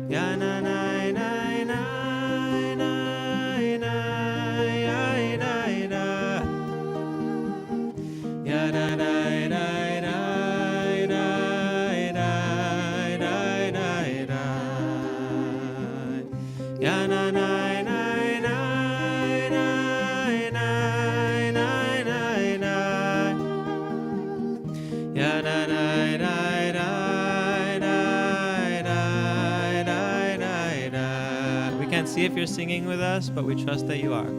Ya na na na na na na ya na na ya na na na na na na na ya na na na na na ya na na can't see if you're singing with us, but we trust that you are.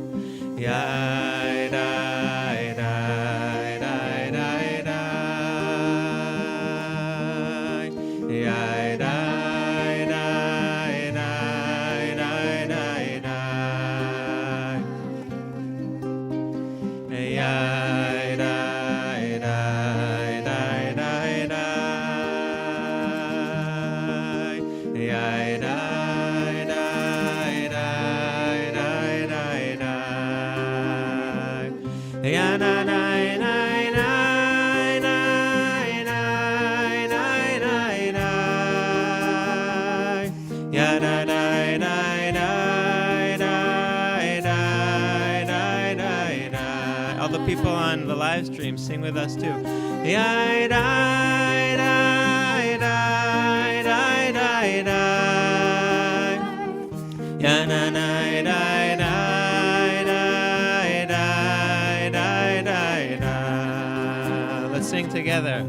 All the people on the live stream, sing with us too. Let's sing together.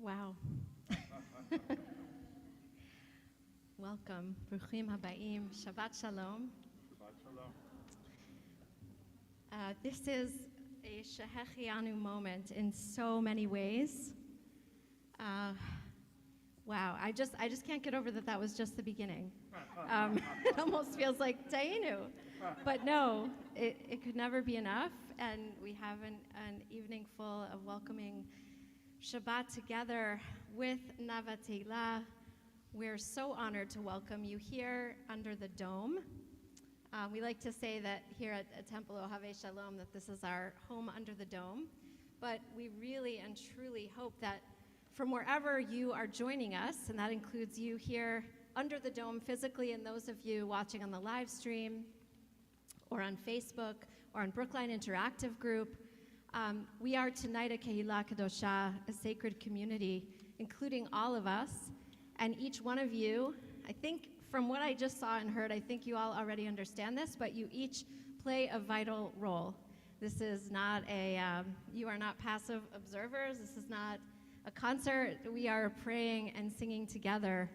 Wow. Welcome. Bruchim habayim. Shabbat Shalom. Shabbat Shalom. This is a Shehechianu moment in so many ways. Wow, I just can't get over that was just the beginning. It almost feels like Tainu. But no, it could never be enough, and we have an evening full of welcoming Shabbat together with Nava Tehillah. We're so honored to welcome you here under the dome. We like to say that here at Temple Ohabei Shalom that this is our home under the dome, but we really and truly hope that from wherever you are joining us, and that includes you here under the dome physically and those of you watching on the live stream or on Facebook or on Brookline Interactive Group, we are tonight a Kehillah Kadosha, a sacred community, including all of us. And each one of you, I think from what I just saw and heard, I think you all already understand this, but you each play a vital role. This is not you are not passive observers. This is not a concert. We are praying and singing together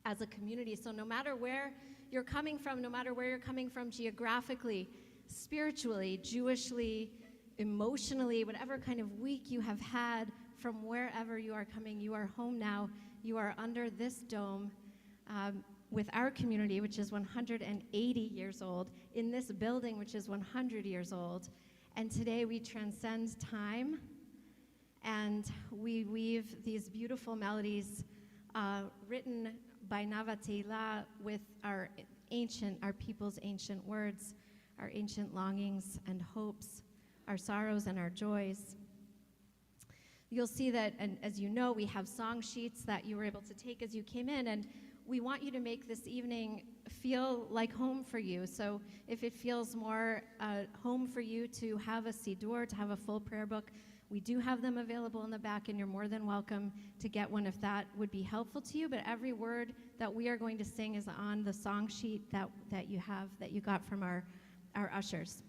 as a community. So no matter where you're coming from, no matter where you're coming from geographically, spiritually, Jewishly, emotionally, whatever kind of week you have had, from wherever you are coming, you are home now. You are under this dome with our community, which is 180 years old, in this building, which is 100 years old. And today we transcend time, and we weave these beautiful melodies written by Nava Tehillah with our people's ancient words, our ancient longings and hopes, our sorrows and our joys. You'll see that, and as you know, we have song sheets that you were able to take as you came in, and we want you to make this evening feel like home for you. So if it feels more home for you to have a siddur, to have a full prayer book, we do have them available in the back, and you're more than welcome to get one if that would be helpful to you. But every word that we are going to sing is on the song sheet that you got from our ushers.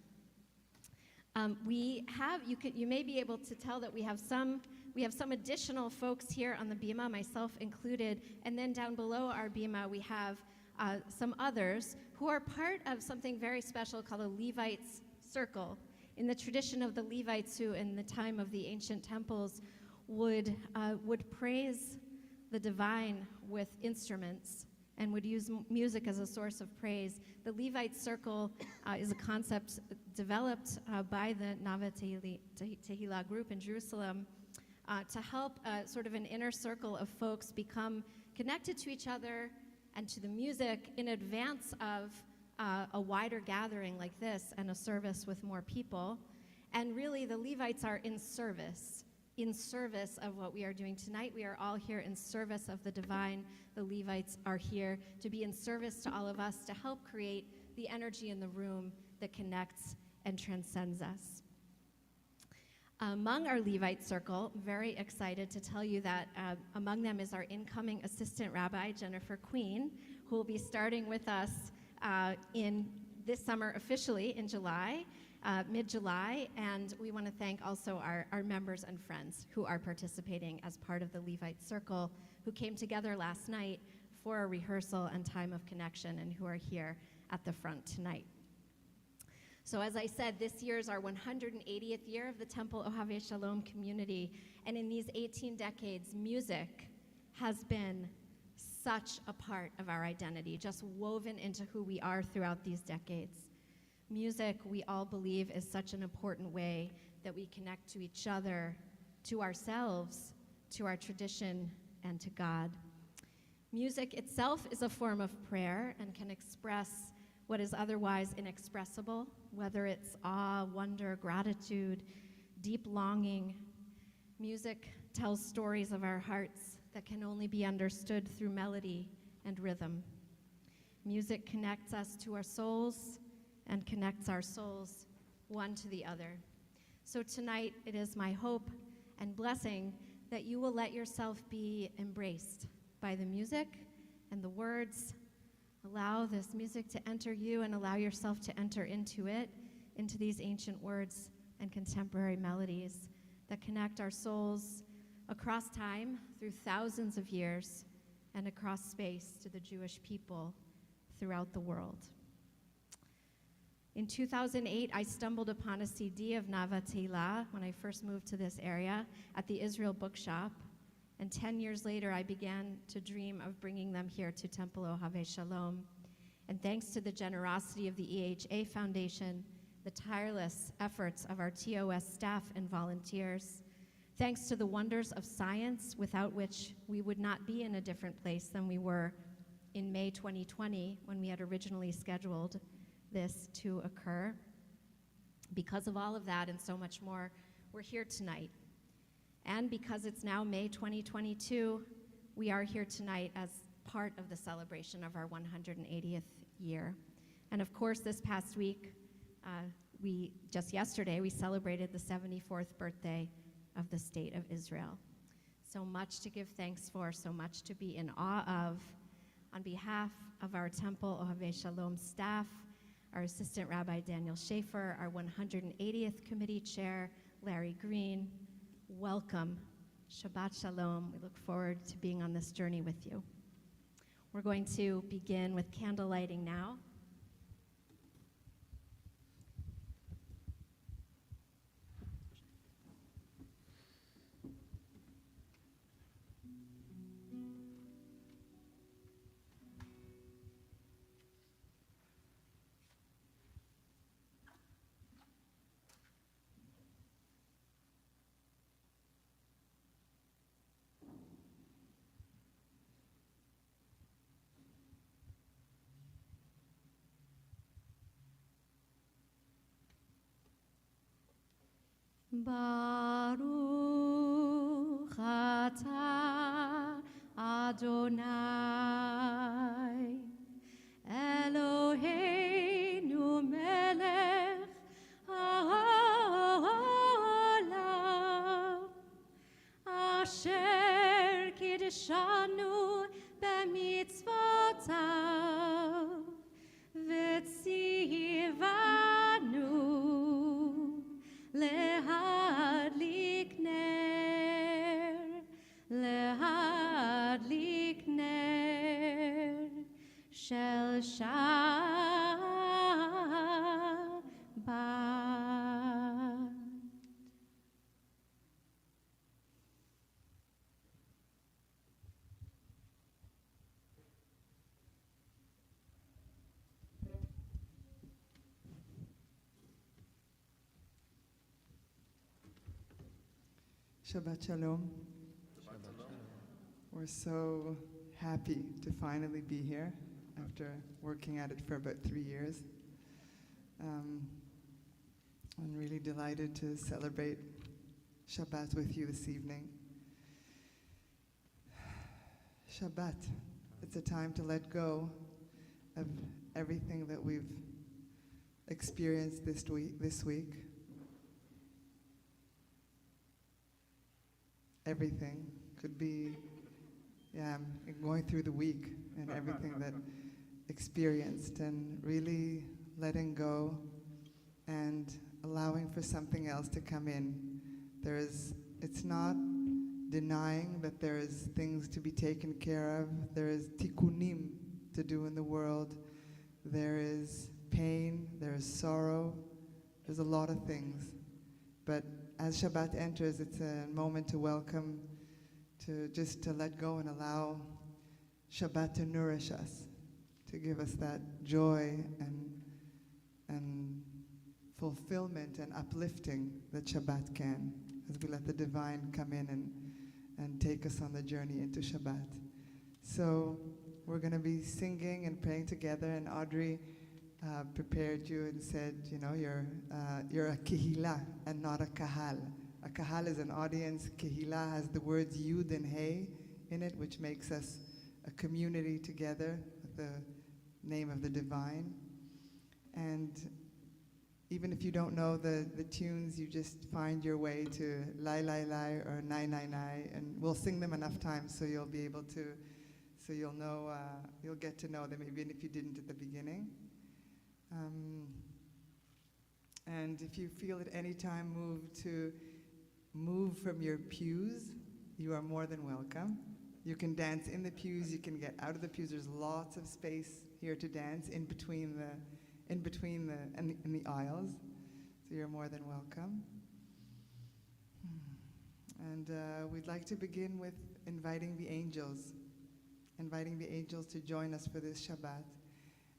You may be able to tell that we have some additional folks here on the bima, myself included, and then down below our bima we have some others who are part of something very special called a Levite Circle. In the tradition of the Levites, who in the time of the ancient temples would praise the divine with instruments and would use music as a source of praise. The Levite Circle is a concept developed by the Nava Tehillah group in Jerusalem to help sort of an inner circle of folks become connected to each other and to the music in advance of a wider gathering like this and a service with more people. And really, the Levites are in service of what we are doing tonight. We are all here in service of the divine. The Levites are here to be in service to all of us, to help create the energy in the room that connects and transcends us. Among our Levite Circle, very excited to tell you that among them is our incoming Assistant Rabbi, Jennifer Queen, who will be starting with us in this summer officially in July, mid-July, and we want to thank also our members and friends who are participating as part of the Levite Circle, who came together last night for a rehearsal and time of connection and who are here at the front tonight. So as I said, this year is our 180th year of the Temple Ohabei Shalom community, and in these 18 decades, music has been such a part of our identity, just woven into who we are throughout these decades. Music, we all believe, is such an important way that we connect to each other, to ourselves, to our tradition, and to God. Music itself is a form of prayer and can express what is otherwise inexpressible, whether it's awe, wonder, gratitude, deep longing. Music tells stories of our hearts that can only be understood through melody and rhythm. Music connects us to our souls and connects our souls one to the other. So tonight, it is my hope and blessing that you will let yourself be embraced by the music and the words. Allow this music to enter you and allow yourself to enter into it, into these ancient words and contemporary melodies that connect our souls across time, through thousands of years, and across space to the Jewish people throughout the world. In 2008, I stumbled upon a CD of Nava Tehillah when I first moved to this area at the Israel Bookshop, and 10 years later, I began to dream of bringing them here to Temple Ohabei Shalom. And thanks to the generosity of the EHA Foundation, the tireless efforts of our TOS staff and volunteers, thanks to the wonders of science, without which we would not be in a different place than we were in May 2020 when we had originally scheduled this to occur. Because of all of that and so much more, we're here tonight. And because it's now May 2022, we are here tonight as part of the celebration of our 180th year. And of course, this past week, yesterday, we celebrated the 74th birthday of the State of Israel. So much to give thanks for, so much to be in awe of. On behalf of our Temple Ohabei Shalom staff, our Assistant Rabbi Daniel Schaefer, our 180th Committee Chair, Larry Green, welcome. Shabbat Shalom. We look forward to being on this journey with you. We're going to begin with candlelighting now. Baruch atah Adonai Eloheinu melech haolam asher kiddishanu b'mitzvotav v'tzivanu Lehadlik ner shel Shabbat. Shabbat Shalom. We're so happy to finally be here after working at it for about 3 years. I'm really delighted to celebrate Shabbat with you this evening. Shabbat, it's a time to let go of everything that we've experienced this week. Everything could be, going through the week and everything that experienced, and really letting go and allowing for something else to come in. It's not denying that there is things to be taken care of. There is tikkunim to do in the world. There is pain, there is sorrow. There's a lot of things. But as Shabbat enters, it's a moment to welcome, to let go and allow Shabbat to nourish us, to give us that joy and fulfillment and uplifting that Shabbat can, as we let the divine come in and take us on the journey into Shabbat. So we're going to be singing and praying together, and Audrey prepared you and said, you're a kehila and not a kahal. A kahal is an audience. Kehila has the words yud and hey in it, which makes us a community together with the name of the divine. And even if you don't know the tunes, you just find your way to Lai Lai Lai or Nai Nai Nai, and we'll sing them enough times so you'll be able to, so you'll know, you'll get to know them even if you didn't at the beginning. And if you feel at any time move from your pews you are more than welcome. You can dance in the pews. You can get out of the pews. There's lots of space here to dance in between the aisles. So you're more than welcome. And we'd like to begin with inviting the angels to join us for this Shabbat,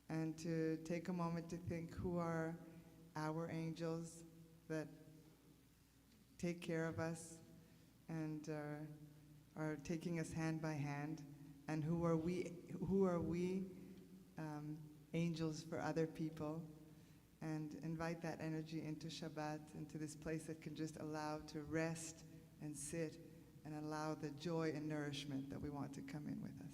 and to take a moment to think, who are our angels that take care of us and are taking us hand by hand, and who are we angels for other people, and invite that energy into Shabbat, into this place that can just allow to rest and sit and allow the joy and nourishment that we want to come in with us.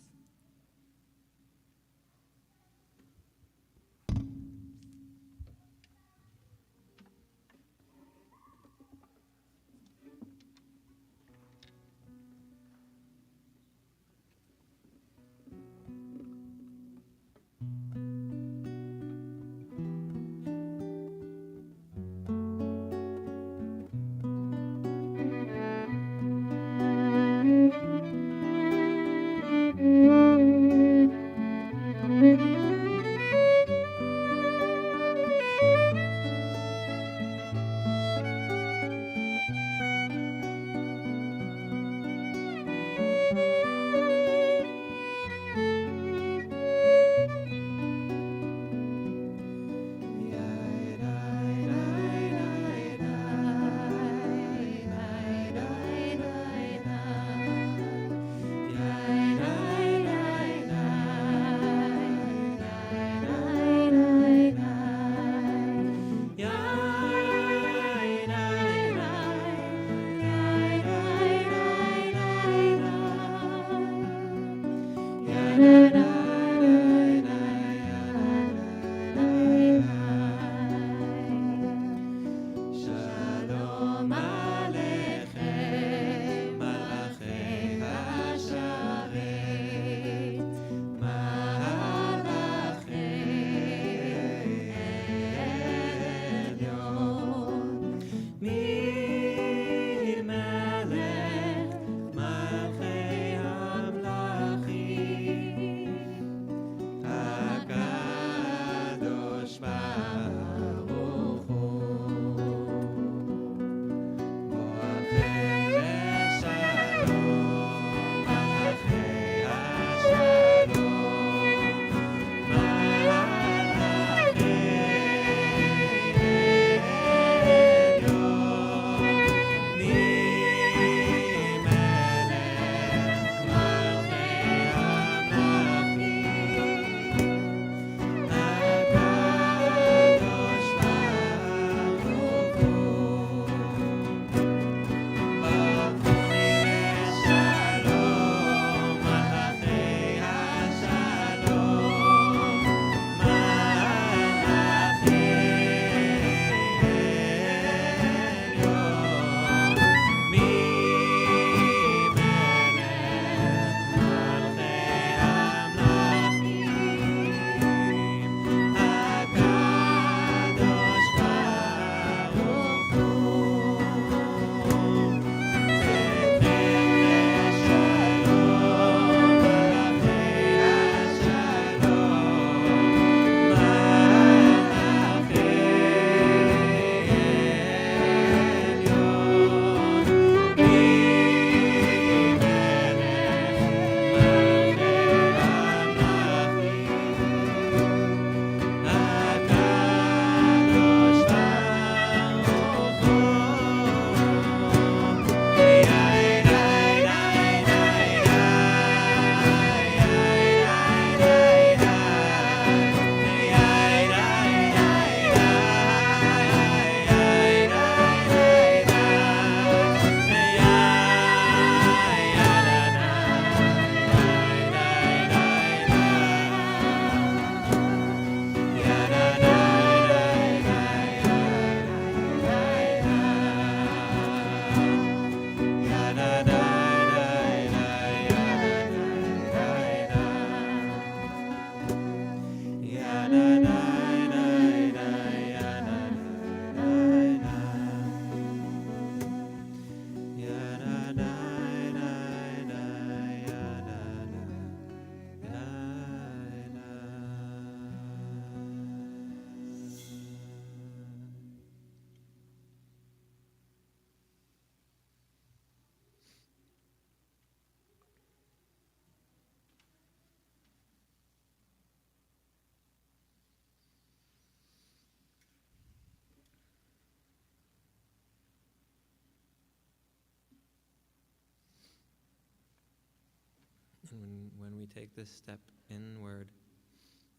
when we take this step inward,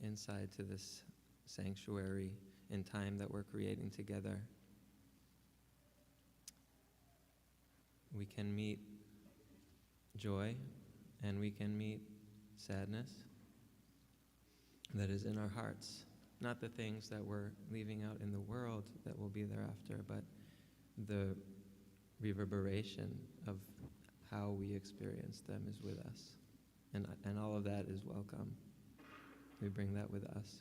inside to this sanctuary in time that we're creating together, we can meet joy and we can meet sadness that is in our hearts. Not the things that we're leaving out in the world that will be thereafter, but the reverberation of how we experience them is with us. And all of that is welcome. We bring that with us.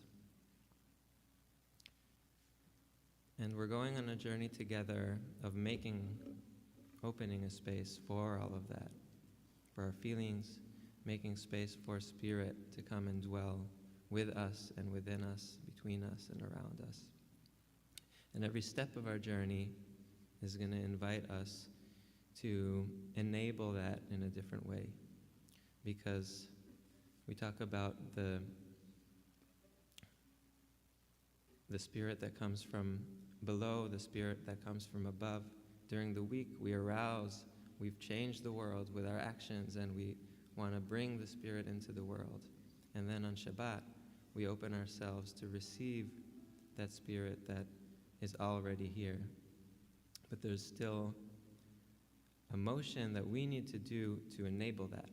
And we're going on a journey together of opening a space for all of that, for our feelings, making space for Spirit to come and dwell with us and within us, between us and around us. And every step of our journey is going to invite us to enable that in a different way. Because we talk about the Spirit that comes from below, the Spirit that comes from above. During the week, we arouse, we've changed the world with our actions, and we want to bring the Spirit into the world. And then on Shabbat, we open ourselves to receive that Spirit that is already here. But there's still a motion that we need to do to enable that,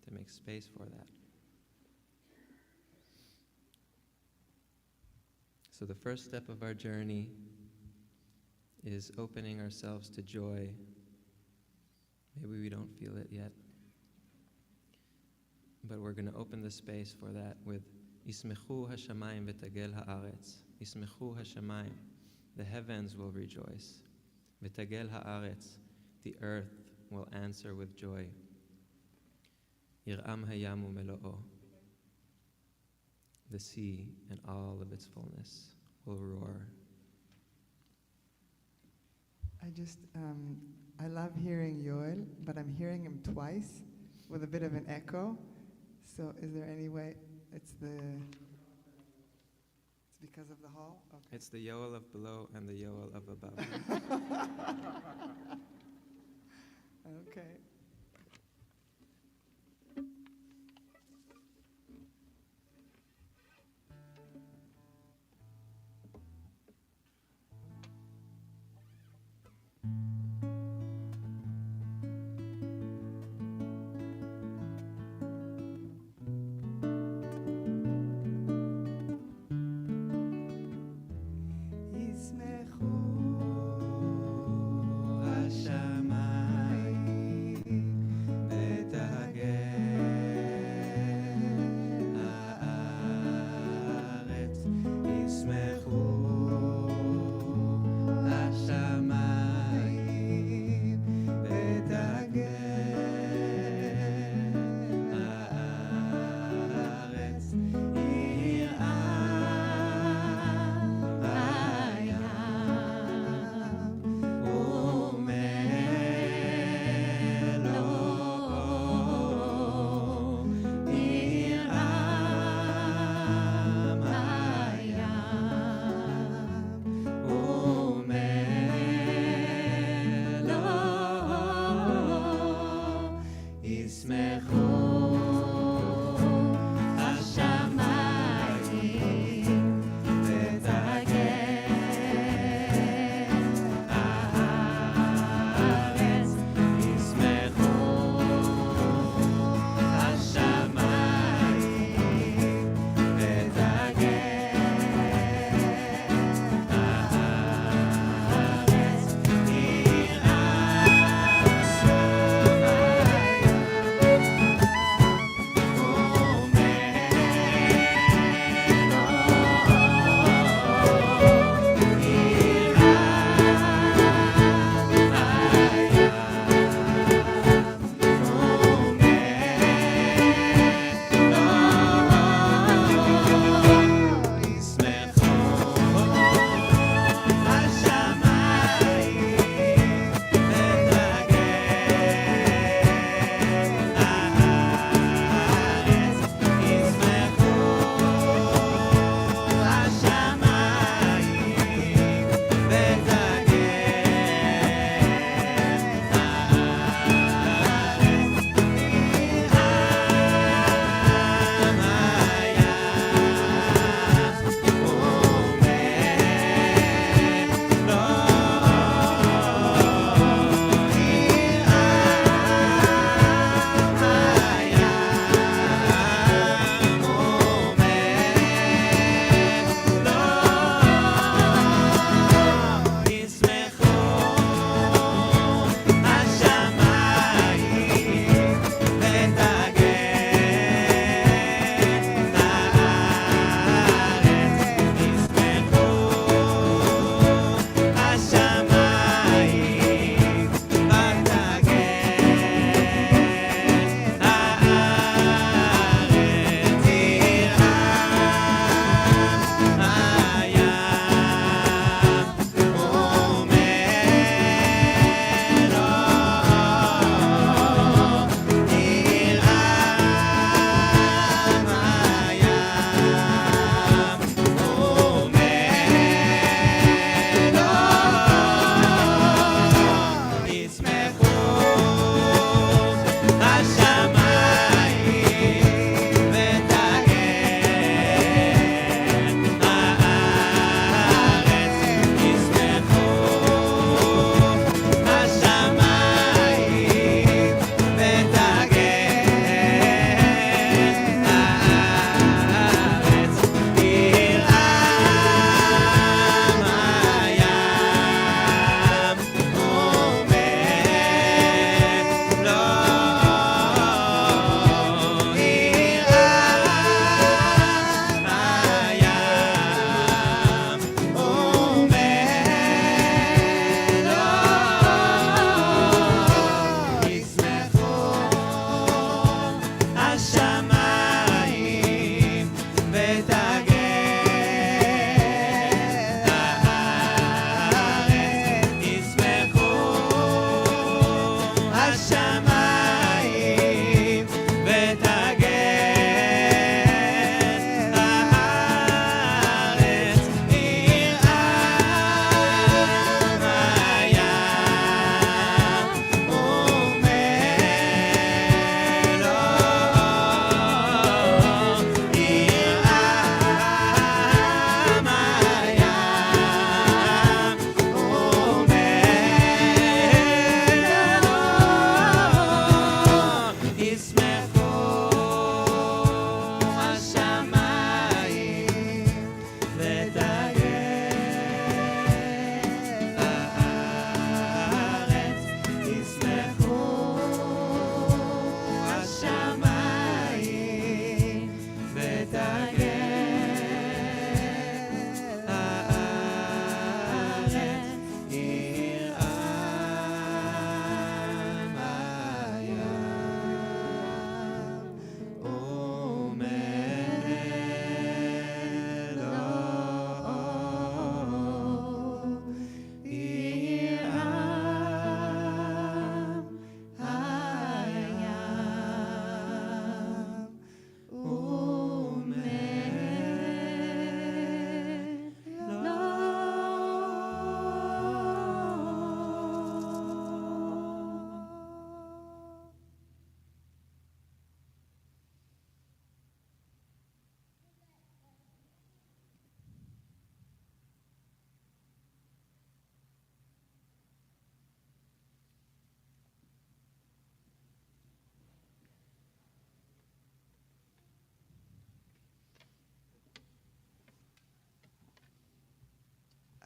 to make space for that. So the first step of our journey is opening ourselves to joy. Maybe we don't feel it yet, but we're going to open the space for that with Yismechu hashamayim v'tagel haaretz. Yismechu hashamayim, the heavens will rejoice. V'tagel haaretz, the earth will answer with joy. Yiram hayamu melo'o, the sea and all of its fullness will roar. I love hearing Yoel, but I'm hearing him twice with a bit of an echo. So is there any way, it's because of the hall? Okay. It's the Yoel of below and the Yoel of above. Okay. Hashamayim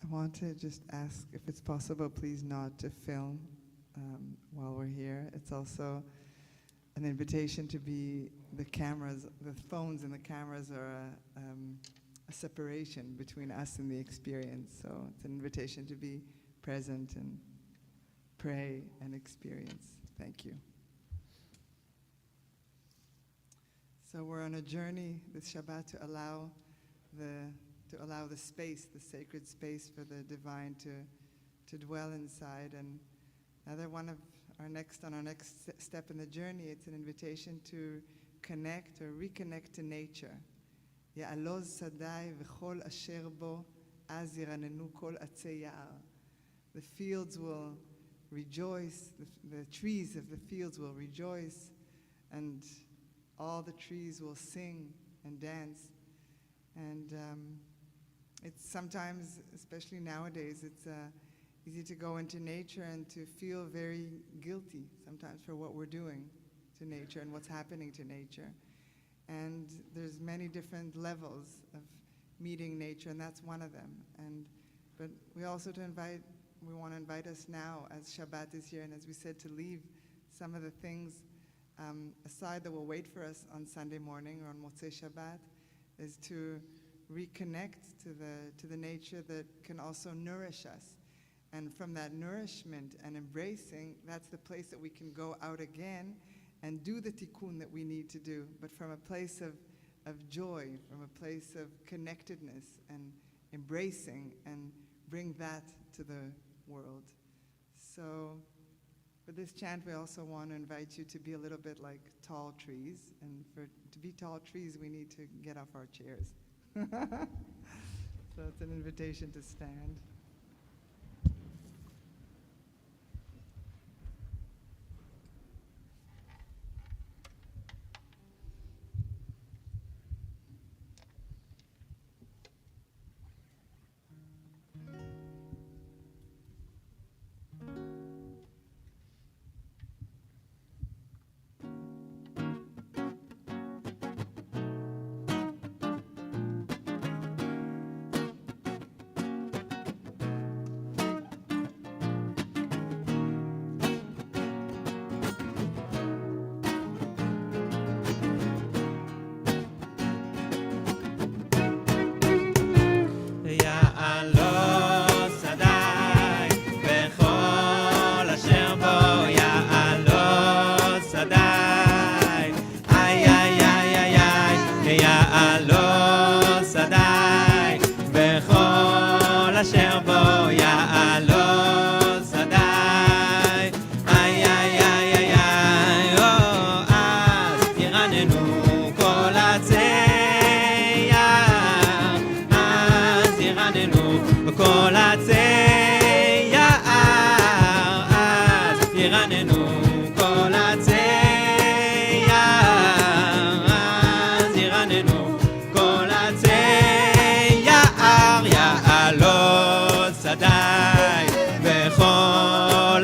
I want to just ask if it's possible, please, not to film while we're here. It's also an invitation to be the cameras, the phones and the cameras are a separation between us and the experience. So it's an invitation to be present and pray and experience. Thank you. So we're on a journey this Shabbat to allow the space, the sacred space for the divine to dwell inside. And another one of our next step in the journey, it's an invitation to connect or reconnect to nature. Ya'aloz sadai v'chol asher bo az yiranenu kol atzei ya'ar. The fields will rejoice, the trees of the fields will rejoice, and all the trees will sing and dance. And it's sometimes, especially nowadays, it's easy to go into nature and to feel very guilty sometimes for what we're doing to nature and what's happening to nature. And there's many different levels of meeting nature, and that's one of them. But we also want to invite us now, as Shabbat is here, and as we said, to leave some of the things aside that will wait for us on Sunday morning or on Motzei Shabbat, is to reconnect to the nature that can also nourish us. And from that nourishment and embracing, that's the place that we can go out again and do the tikkun that we need to do, but from a place of joy, from a place of connectedness and embracing, and bring that to the world. So for this chant, we also want to invite you to be a little bit like tall trees. And to be tall trees, we need to get off our chairs. So it's an invitation to stand.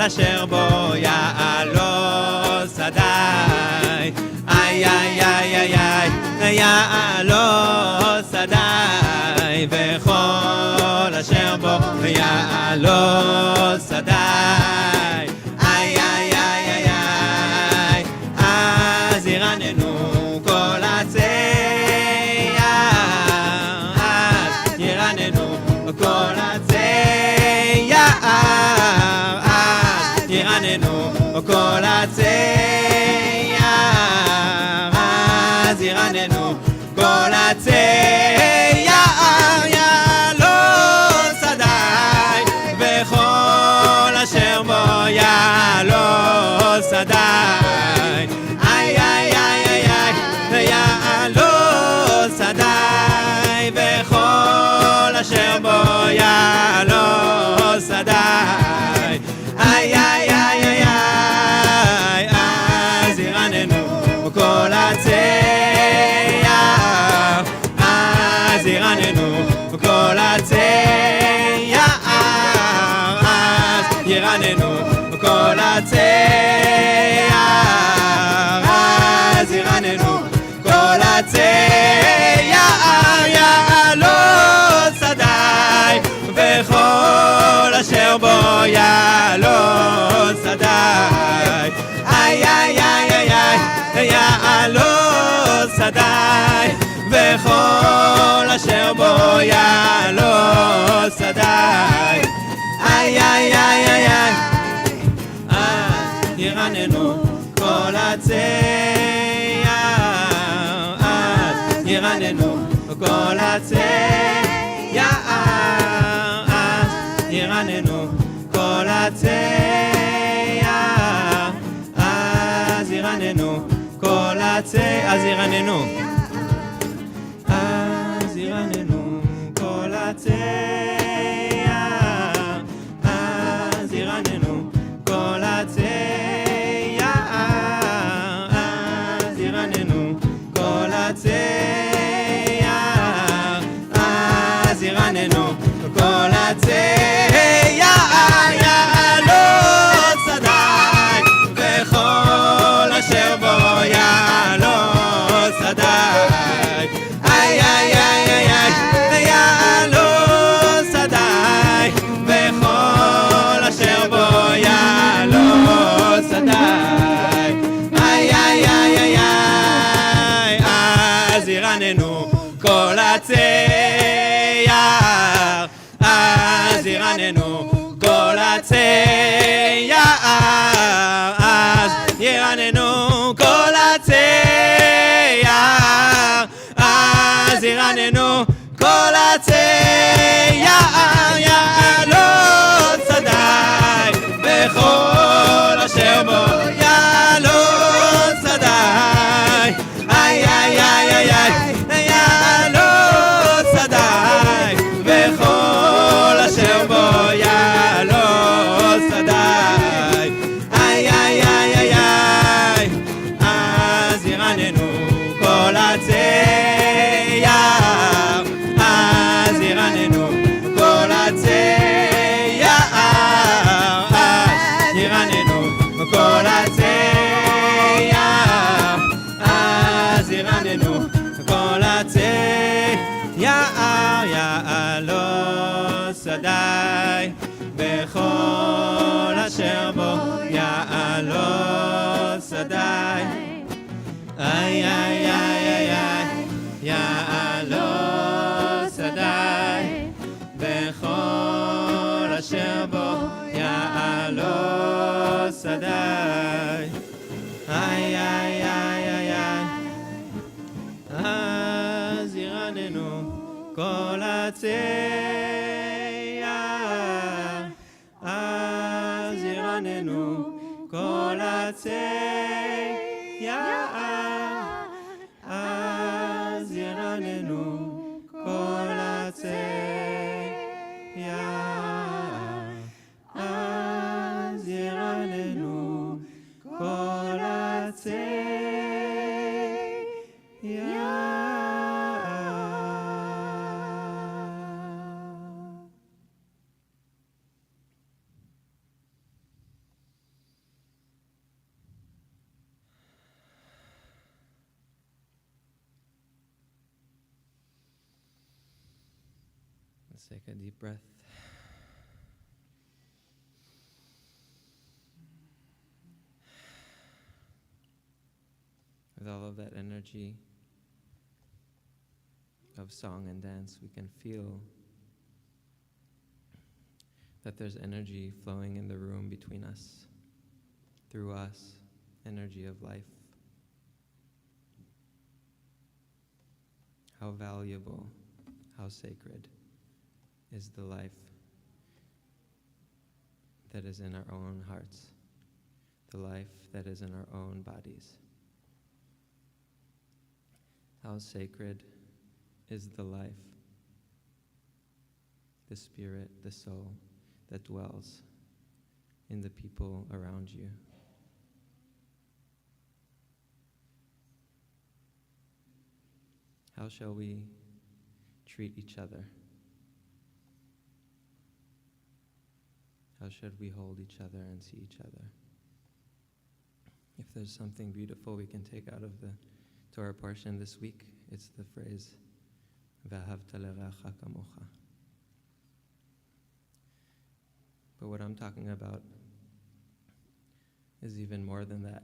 אשר בו יעלו שדי, איי איי איי איי איי, יעלו שדי, וכל אשר בו יעלו שדי, איי איי איי איי איי, אז ירננו כל עצי יער, אז ירננו כל עצי יער, אז ירננו כל עצי יער, אז ירננו כל עצי יער, יעלו שדי, וכל אשר בו יעלו שדי, איי איי איי איי איי, יעלו שדי, וכל אשר בו יעלו שדי, איי איי איי איי איי, אז ירננו כל עצי יער, אז ירננו כל עצי יער, אז ירננו כל עצי יער, אז ירננו כל עצי יער, יעלו שדי, וכל יעלו שדי איי איי איי איי איי יעלו שדי וכל אשר בו יעלו שדי איי איי איי איי איי ירננו כל עצי אז ירננו כל עצי אז ירננו כל עצי אז ירננו כל עצי אז ירננו אז ירננו כל עצי אז ירננו כל עצי אז ירננו כל עצי אז ירננו כל עצי יעלו שדי וכל אשר בו יעלו שדי איי איי איי איי איי יעלו שדי וכל אשר בו יעלו שדי איי איי איי איי איי אז ירננו כל עצי אז ירננו כל עצי אז ירננו כל עצי אז ירננו כל עצי יעלו שדי וכל אשר בו יעלו שדי איי איי איי איי איי יעלו שדי וכל אשר בו יעלו שדי איי איי איי איי איי אז ירננו כל עצי אז ירננו כל עצי אז ירננו כל עצי אז ירננו כל עצי יעלו שדי בכל אשר בו יעלו שדי איי איי איי איי איי יעלו שדי בכל אשר בו יעלו שדי איי איי איי איי איי אז ירננו כל עצי אז ירננו כל עצי אז ירננו כל עצי אז ירננו כל עצי Let's take a deep breath. With all of that energy of song and dance, we can feel that there's energy flowing in the room between us, through us, energy of life. How valuable, how sacred is the life that is in our own hearts, the life that is in our own bodies. How sacred is the life, the spirit, the soul that dwells in the people around you. How shall we treat each other? How should we hold each other and see each other? If there's something beautiful we can take out of the Torah portion this week, it's the phrase, V'ahavta l'reacha kamocha. But what I'm talking about is even more than that.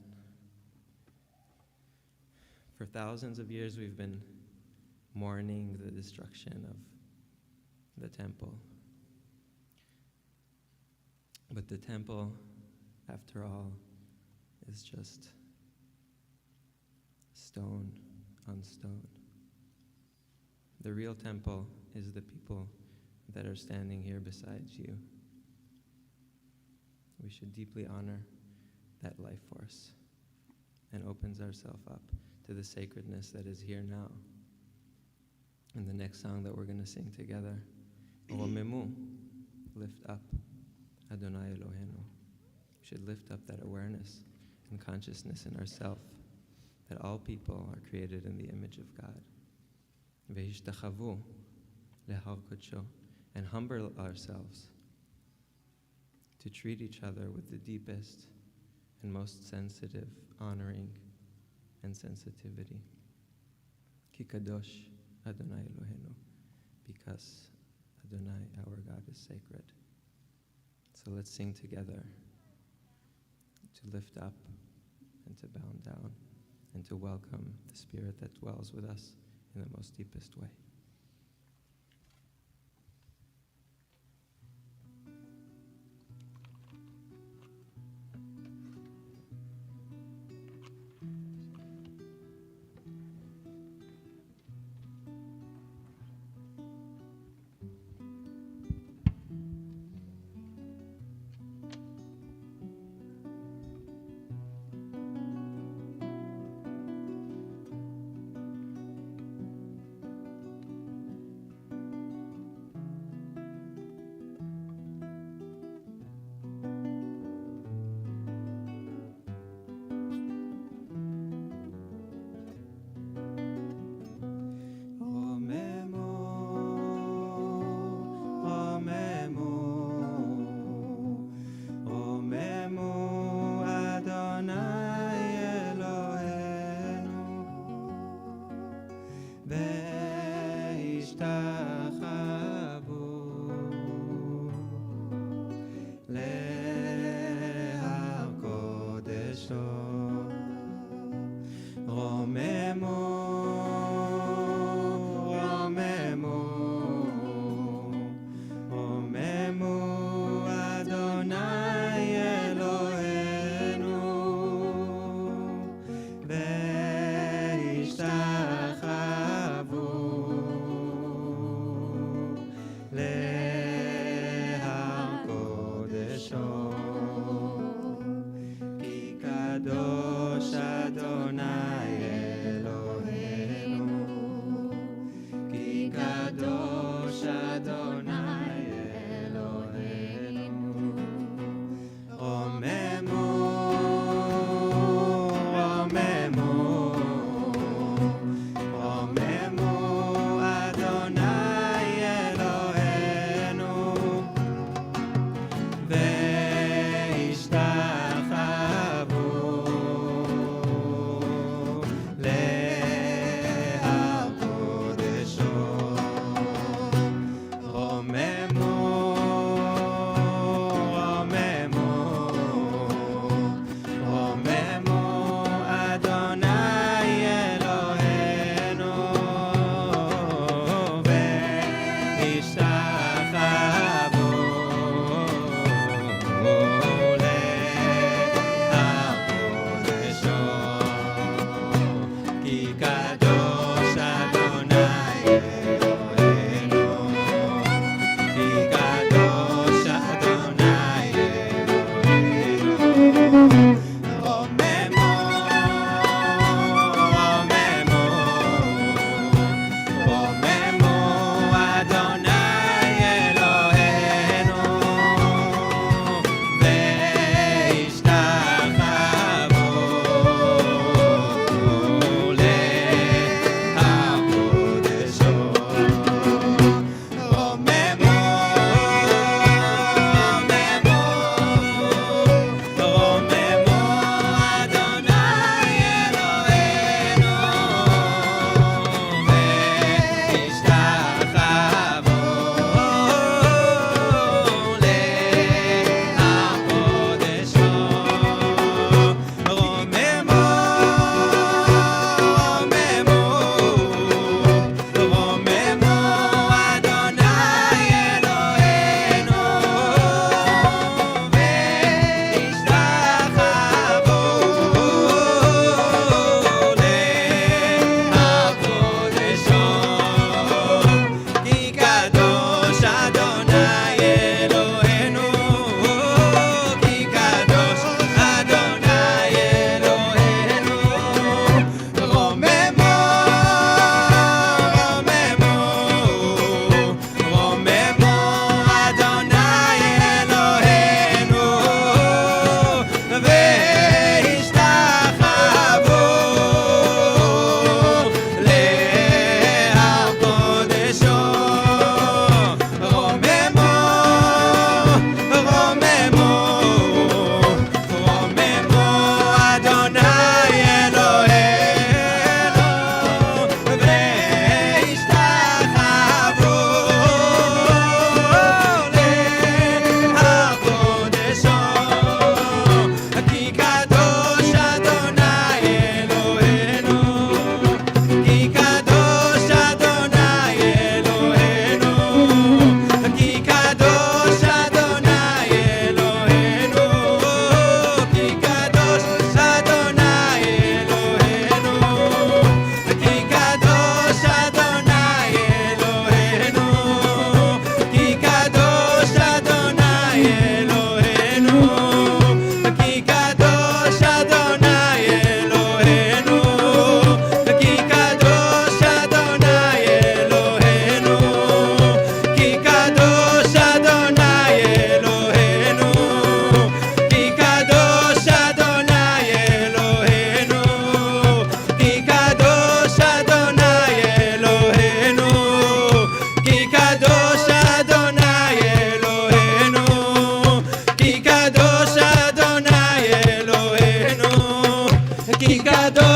For thousands of years, we've been mourning the destruction of the temple. But the temple, after all, is just stone on stone. The real temple is the people that are standing here beside you. We should deeply honor that life force and opens ourselves up to the sacredness that is here now. In the next song that we're going to sing together, Romemu, lift up Adonai Eloheinu. We should lift up that awareness and consciousness in ourselves that all people are created in the image of God. Vehishtachavu lehar kodsho, and humble ourselves to treat each other with the deepest and most sensitive honoring and sensitivity. Ki kadosh Adonai Eloheinu, because Adonai, our God, is sacred. So let's sing together to lift up and to bow down and to welcome the Spirit that dwells with us in the most deepest way.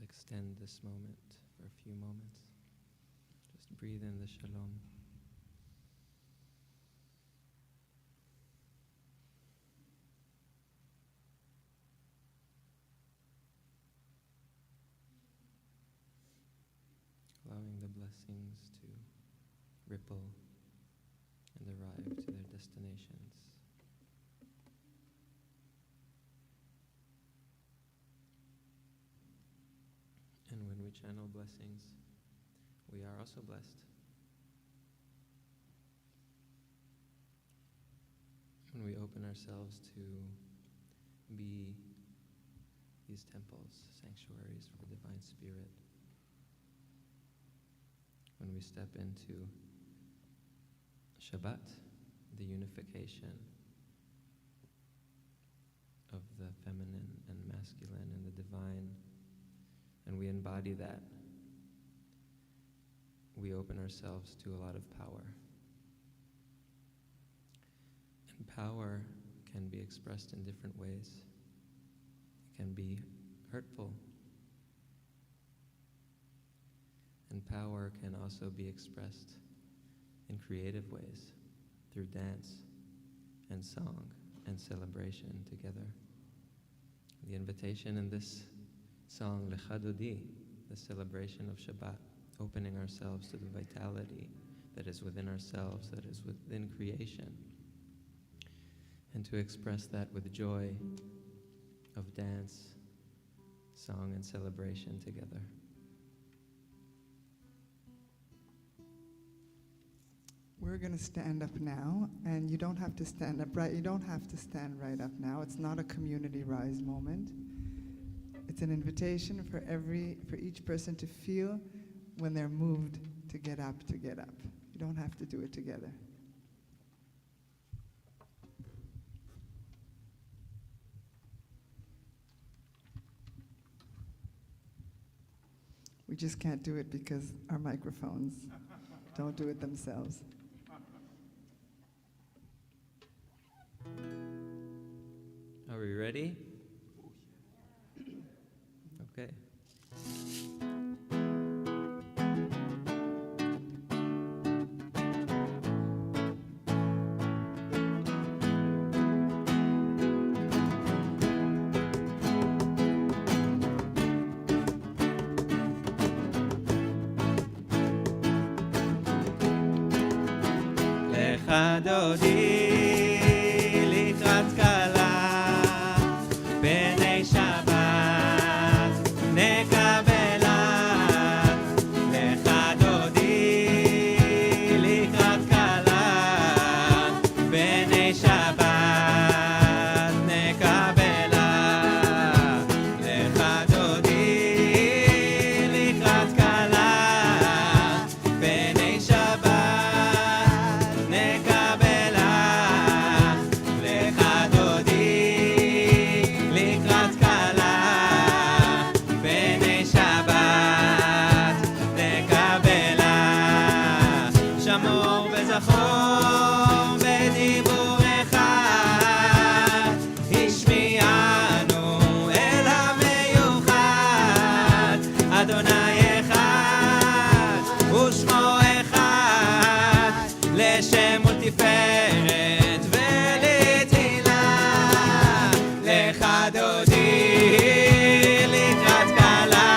Let's extend this moment for a few moments. Just breathe in the shalom. Allowing the blessings to ripple and arrive to their destinations. And when we channel blessings, we are also blessed. When we open ourselves to be these temples, sanctuaries for the Divine Spirit, when we step into Shabbat, the unification of the feminine and masculine and the divine, and we embody that, we open ourselves to a lot of power. And power can be expressed in different ways. It can be hurtful. And power can also be expressed in creative ways, through dance and song and celebration together. The invitation in this song, Lecha Dodi, the celebration of Shabbat, opening ourselves to the vitality that is within ourselves, that is within creation, and to express that with joy of dance, song, and celebration together. We're going to stand up now, and you don't have to stand up right. You don't have to stand right up now. It's not a community rise moment. It's an invitation for each person to feel when they're moved to get up, to get up. You don't have to do it together. We just can't do it because our microphones don't do it themselves. Are we ready? Okay. Lecha Dodi לקראת כלה בני שבת נקבלה lecha dodi לקראת כלה בני שבת נקבלה lecha dodi לקראת כלה בני שבת נקבלה lecha dodi לקראת כלה בני שבת נקבלה שמור וזכור בדיבור אחד השמיענו אל המיוחד אדוני אחד ושמו אחד לשם ולתפארת ולתהילה lecha dodi לקראת כלה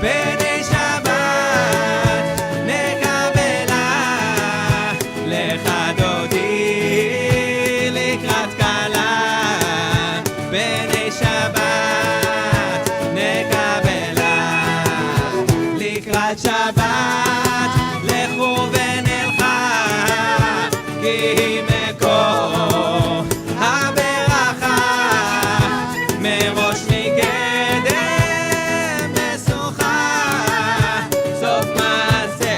בני שבת נקבלה lecha dodi לקראת כלה בני שבת נקבלה לקראת שבת לכו ונלכה כי היא מקור הברכה מראש מקדם משוכה סוף מעשה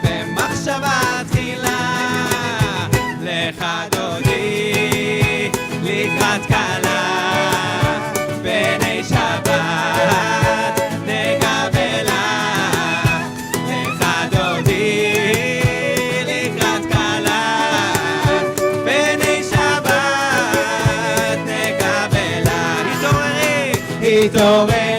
במחשבה תחילה lecha dodi לקראת כלה בני שבת נקבלה lecha dodi לקראת כלה בני שבת נקבלה התעוררי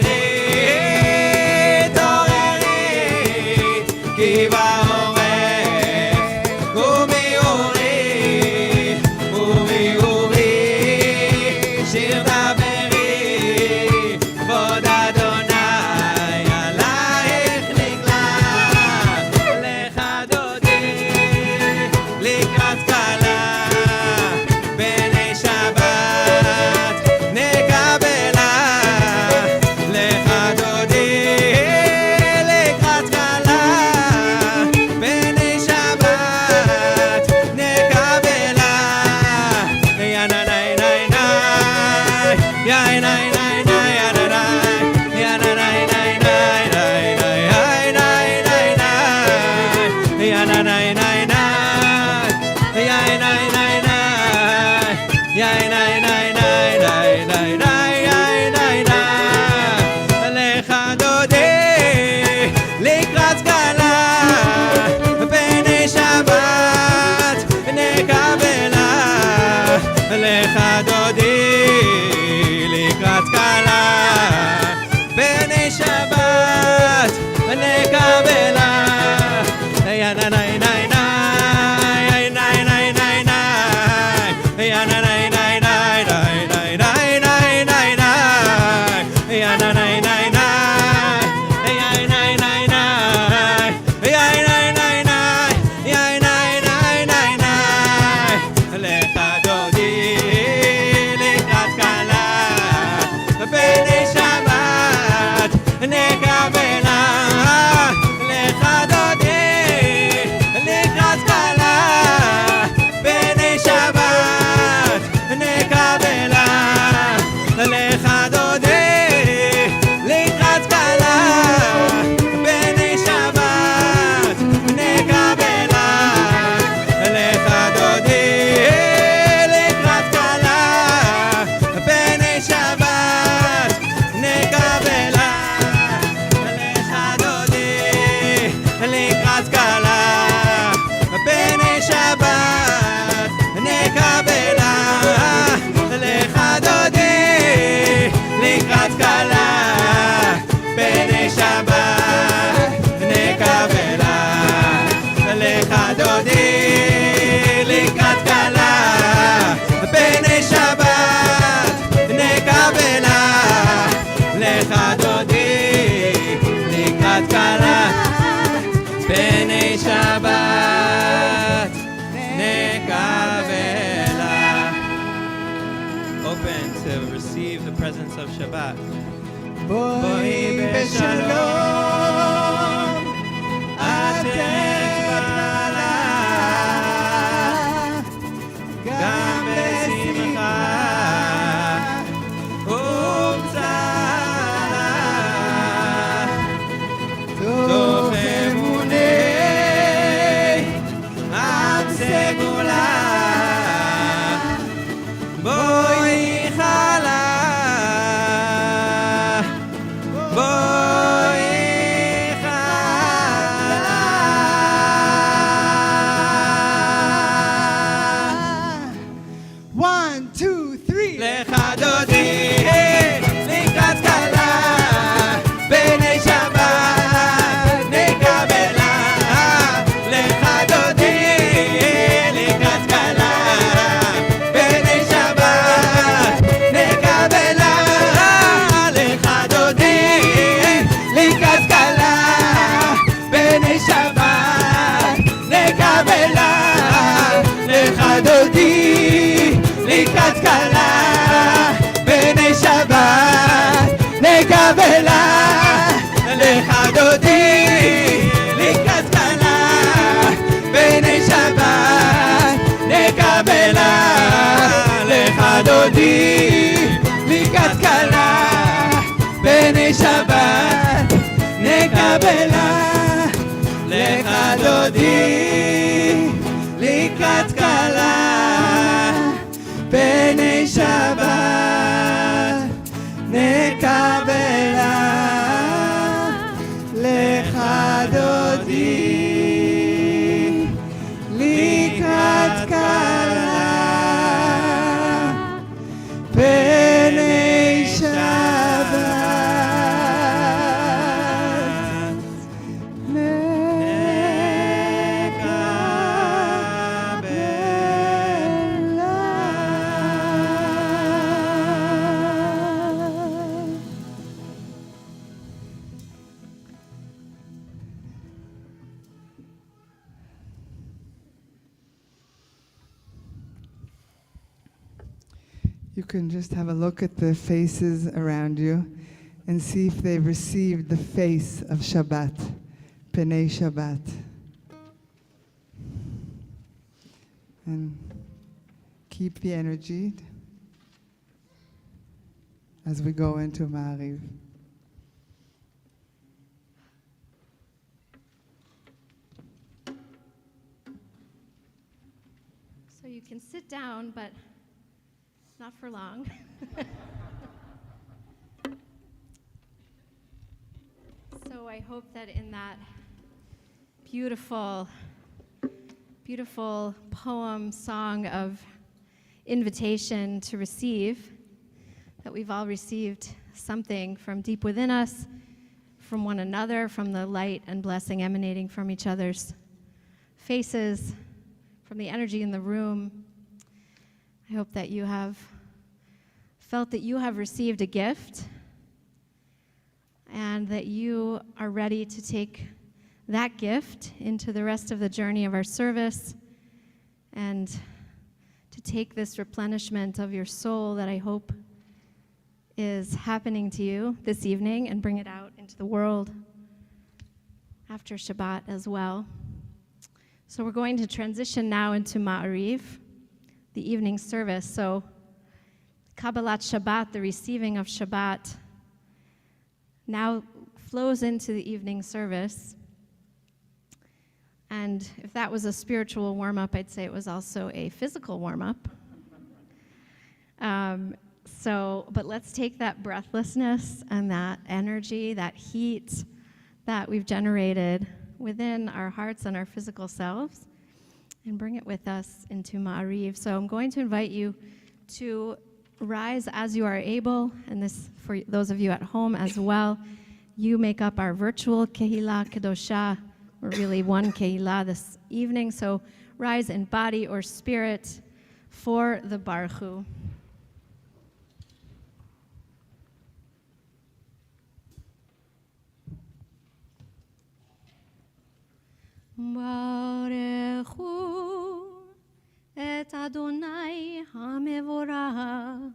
Shabbat. בואי בשלום, את אתבלה, גם בשמחה ובצרה, תוך אמוני עם סגולה, בואי חלה. דודי לקראת קלה בני שבת נקבלה לך דודי לקראת קלה בני שבת נקבלה לך דודי לקראת קלה בני שבת You can just have a look at the faces around you and see if they've received the face of Shabbat, Pnei Shabbat. And keep the energy. as we go into Ma'ariv. So you can sit down, but not for long. So I hope that in that beautiful, beautiful poem, song of invitation to receive, that we've all received something from deep within us, from one another, from the light and blessing emanating from each other's faces, from the energy in the room. I hope that you have felt that you have received a gift and that you are ready to take that gift into the rest of the journey of our service and to take this replenishment of your soul that I hope is happening to you this evening and bring it out into the world after Shabbat as well. So we're going to transition now into Ma'ariv, the evening service. So Kabbalat Shabbat, the receiving of Shabbat, now flows into the evening service. And if that was a spiritual warm-up, I'd say it was also a physical warm-up. But let's take that breathlessness and that energy, that heat that we've generated within our hearts and our physical selves and bring it with us into Ma'ariv. So I'm going to invite you to rise as you are able, and this for those of you at home as well. You make up our virtual Kehillah Kedosha. We're really one Kehillah this evening, so rise in body or spirit for the Baruch Hu. Baruch Hu et Adonai HaMevorach.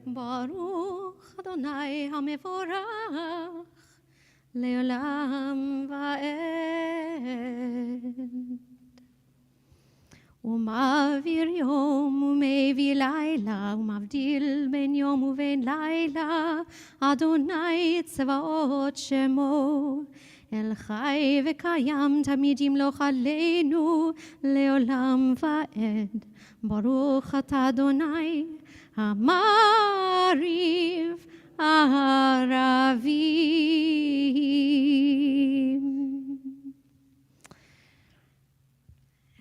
Baruch Adonai HaMevorach Leolam Va'ed. ומעביר יום ומביא לילה ומבדיל בין יום ובין לילה אדוני צבאות שמו אל חי וקיים תמיד ימלוך עלינו לעולם ועד ברוך אתה אדוני המעריב הערבים.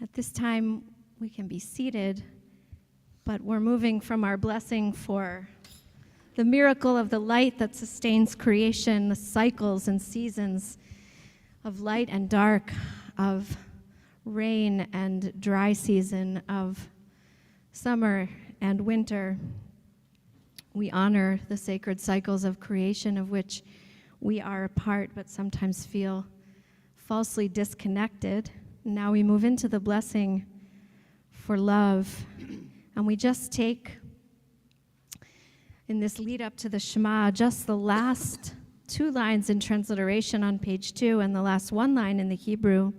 At this time, we can be seated, but we're moving from our blessing for the miracle of the light that sustains creation, the cycles and seasons of light and dark, of rain and dry season, of summer and winter. We honor the sacred cycles of creation of which we are a part, but sometimes feel falsely disconnected. Now we move into the blessing for love, and we just take, in this lead up to the Shema, just the last 2 lines in transliteration on page 2 and the last 1 line in the Hebrew.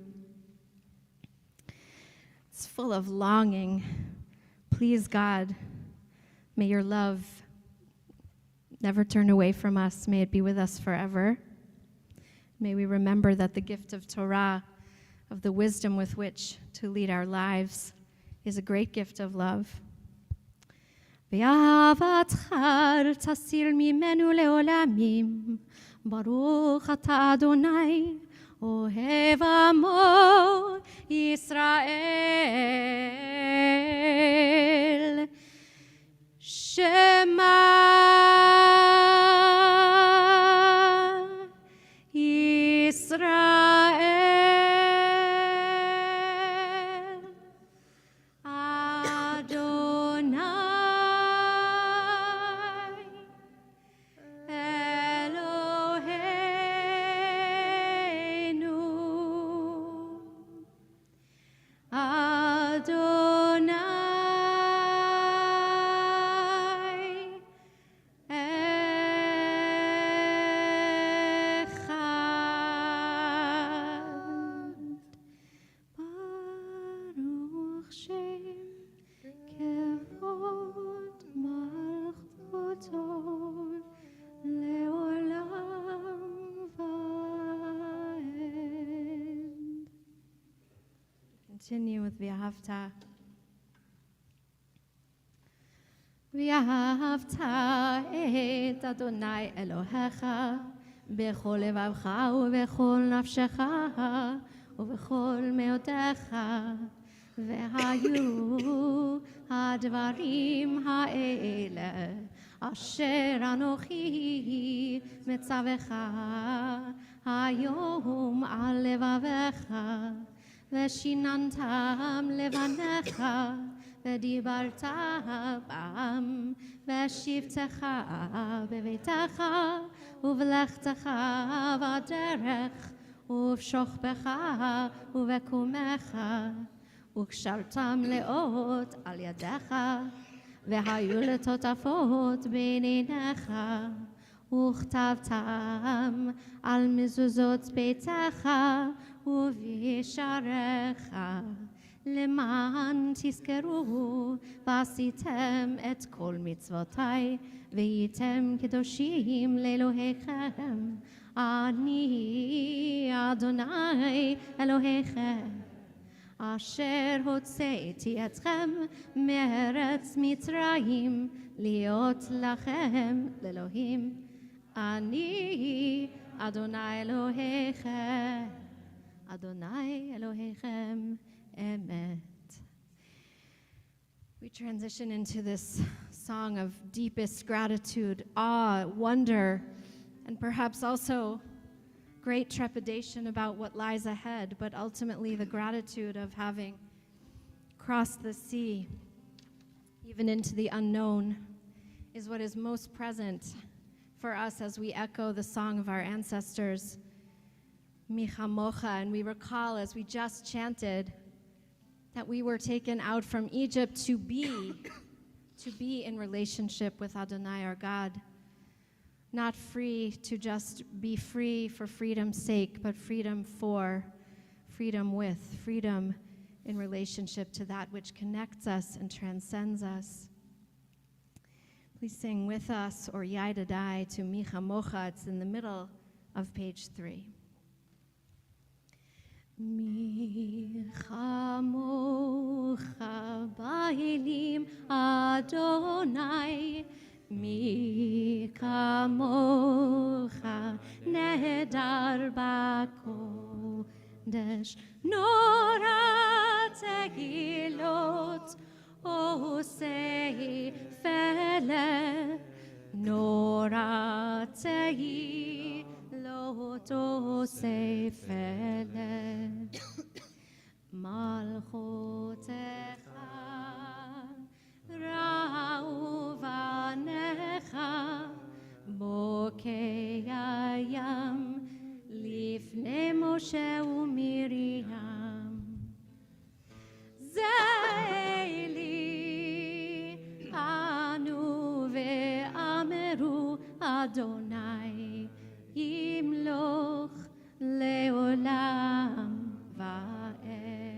It's full of longing. Please, God, may your love never turn away from us. May it be with us forever. May we remember that the gift of Torah, of the wisdom with which to lead our lives, is a great gift of love. ואהבתך אל תסיר ממנו לעולמים, ברוך אתה אדוני, אוהב עמו ישראל. שמע ישראל. Adonai continue with V'ahavta. ואהבת את אדוני אלוהיך בכל לבבך ובכל נפשך ובכל מאודך, והיו הדברים האלה אשר אנוכי מצווך היום על לבביך, ושיננתם לבניך ודיברת בם בשבתך בביתך ובלכתך בדרך ובשוכבך ובקומך, וקשרתם לאות על ידיך, והיו לטוטפות בין עיניך, וכתבתם על מזוזות ביתך ובשעריך, למען תזכרו ועשיתם את כל מצוותיי והייתם קדושים לאלוהיכם. אני אדוני אלוהיכם אשר הוצאתי אתכם מארץ מצרים להיות לכם לאלוהים. אני אדוני אלוהיכם, אדוני אלוהיכם emet. We transition into this song of deepest gratitude, awe, wonder, and perhaps also great trepidation about what lies ahead, but ultimately the gratitude of having crossed the sea, even into the unknown, is what is most present for us as we echo the song of our ancestors, Michamocha, and we recall as we just chanted that we were taken out from Egypt to be in relationship with Adonai, our God. Not free to just be free for freedom's sake, but freedom for, freedom with, freedom in relationship to that which connects us and transcends us. Please sing with us, or Yaidadai, to Michamocha. It's in the middle of page 3. Michamocha ba'elim Adonai, Mi kamocha nehedar b'kodesh, Nora tehilot osei fele, Nora tehilot osei fele, Malchotecha Ra'u v'anecha bokei hayam lifnei Moshe u'Miriam. Zeili anu ve'ameru Adonai yimloch le'olam va'ed.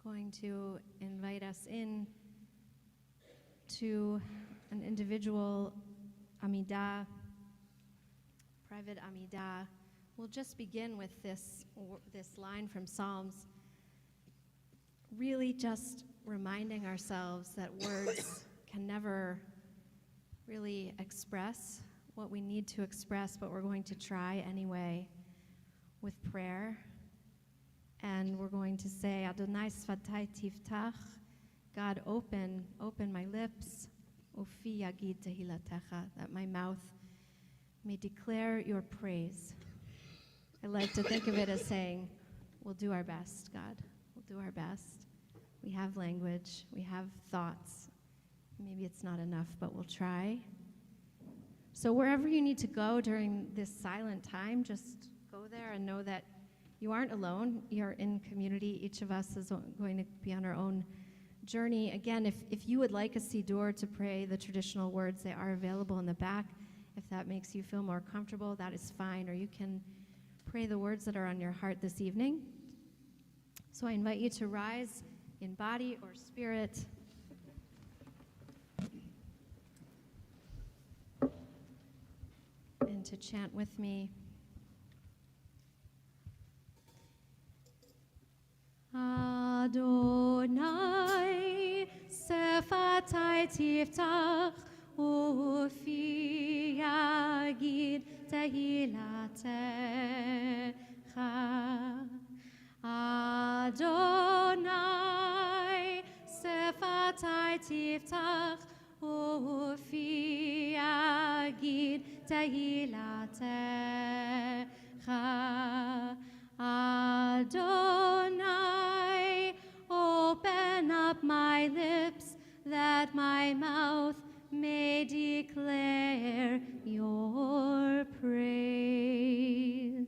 Going to invite us in to an individual Amidah, private Amidah. We'll just begin with this line from Psalms, really just reminding ourselves that words can never really express what we need to express, but we're going to try anyway with prayer. And we're going to say, Adonai sfatai tiftach, God, open my lips, ufi yagid tehilatecha, that my mouth may declare your praise. I like to think of it as saying, we'll do our best, God. We'll do our best. We have language, we have thoughts. Maybe it's not enough, but we'll try. So wherever you need to go during this silent time, just go there and know that you aren't alone. You're in community. Each of us is going to be on our own journey. Again, if you would like a siddur to pray the traditional words, they are available in the back. If that makes you feel more comfortable, that is fine. Or you can pray the words that are on your heart this evening. So I invite you to rise in body or spirit. And to chant with me. Adonai sefatai tiftach ufi yagid tehilatecha. Adonai sefatai tiftach ufi yagid tehilatecha. Adonai, open up my lips that my mouth may declare your praise.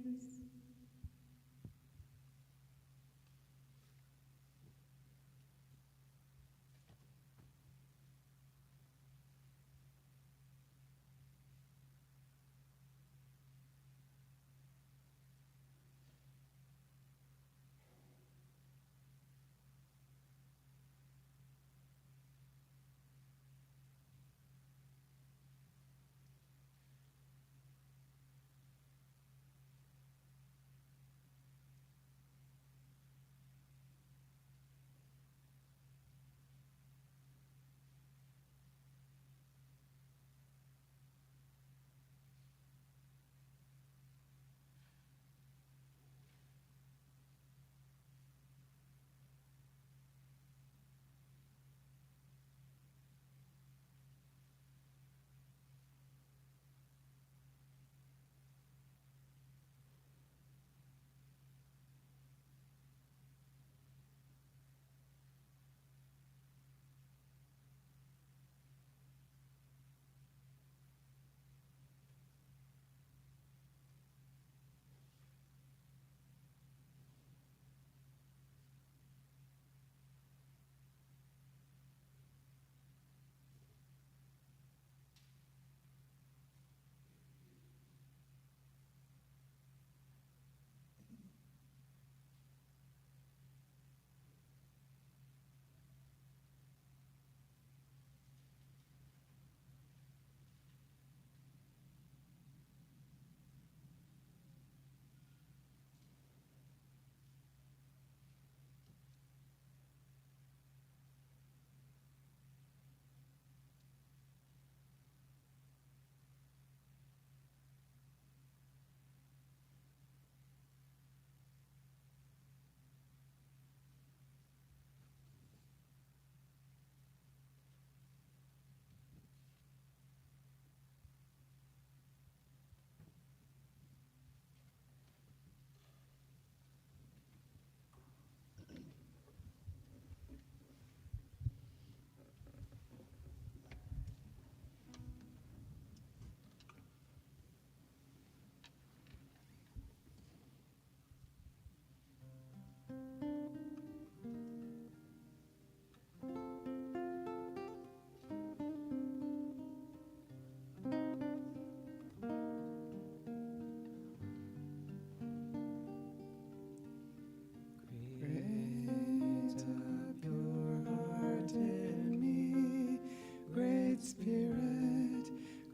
Spirit,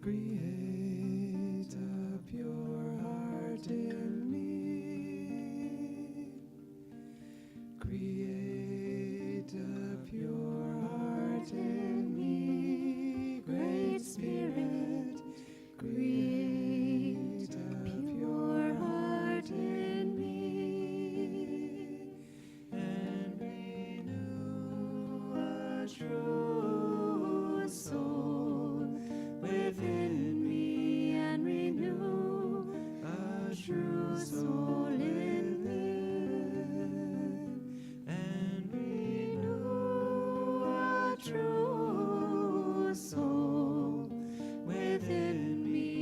create a pure heart in me. Create a pure heart in me. Great Spirit, create a pure heart in me. And renew a true soul within me, and renew a true soul in them, and renew a true soul within me,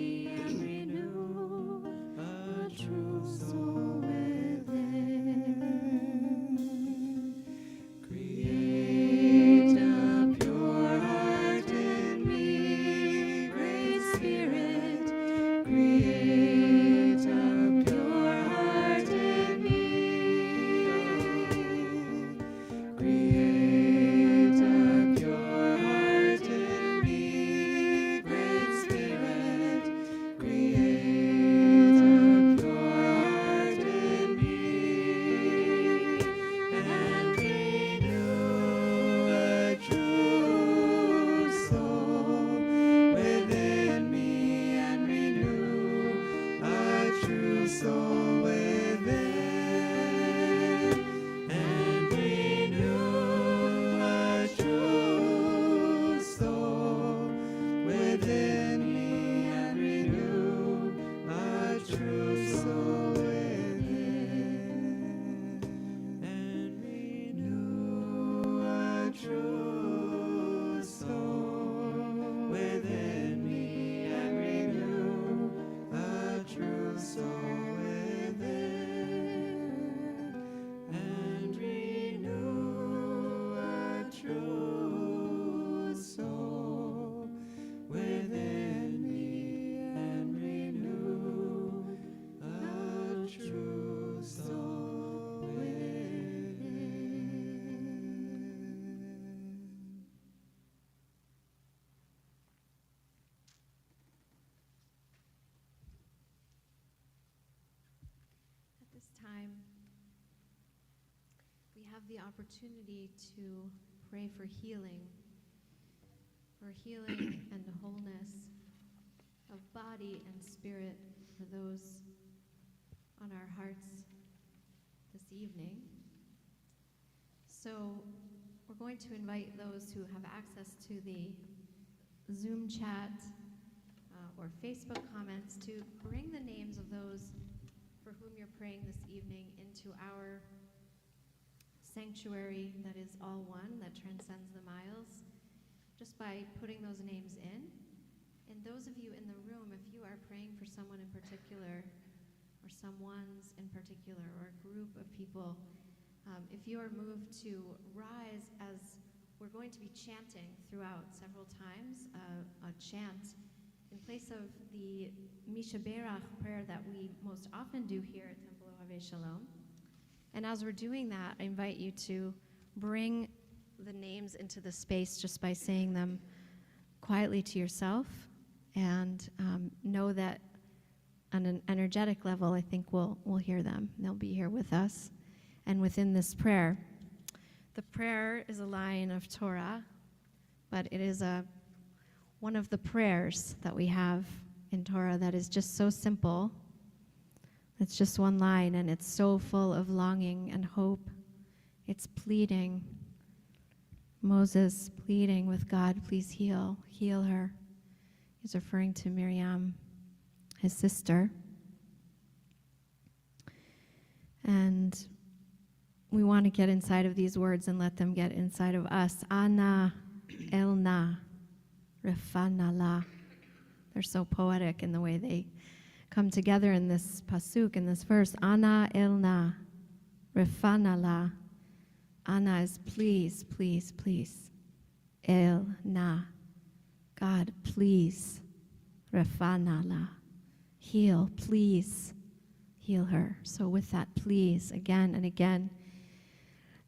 have the opportunity to pray for healing and wholeness of body and spirit for those on our hearts this evening. So we're going to invite those who have access to the Zoom chat or Facebook comments to bring the names of those for whom you're praying this evening into our sanctuary that is all one, that transcends the miles, just by putting those names in. And those of you in the room, if you are praying for someone in particular, or someone's in particular, or a group of people, if you are moved to rise as we're going to be chanting throughout several times, a chant in place of the Misha Berach prayer that we most often do here at Temple Ohabei Shalom. And as we're doing that, I invite you to bring the names into the space just by saying them quietly to yourself, and know that on an energetic level, I think we'll hear them. They'll be here with us. And within this prayer, the prayer is a line of Torah, but it is one of the prayers that we have in Torah that is just so simple. It's just one line, and it's so full of longing and hope. It's pleading. Moses pleading with God, please heal her. He's referring to Miriam, his sister. And we want to get inside of these words and let them get inside of us. Ana elna refana la. They're so poetic in the way they come together in this pasuk, in this verse. Ana elna refana la. Ana is please, please, please. El na. God, please. Refana la. Heal, please. Heal her. So with that, please, again and again,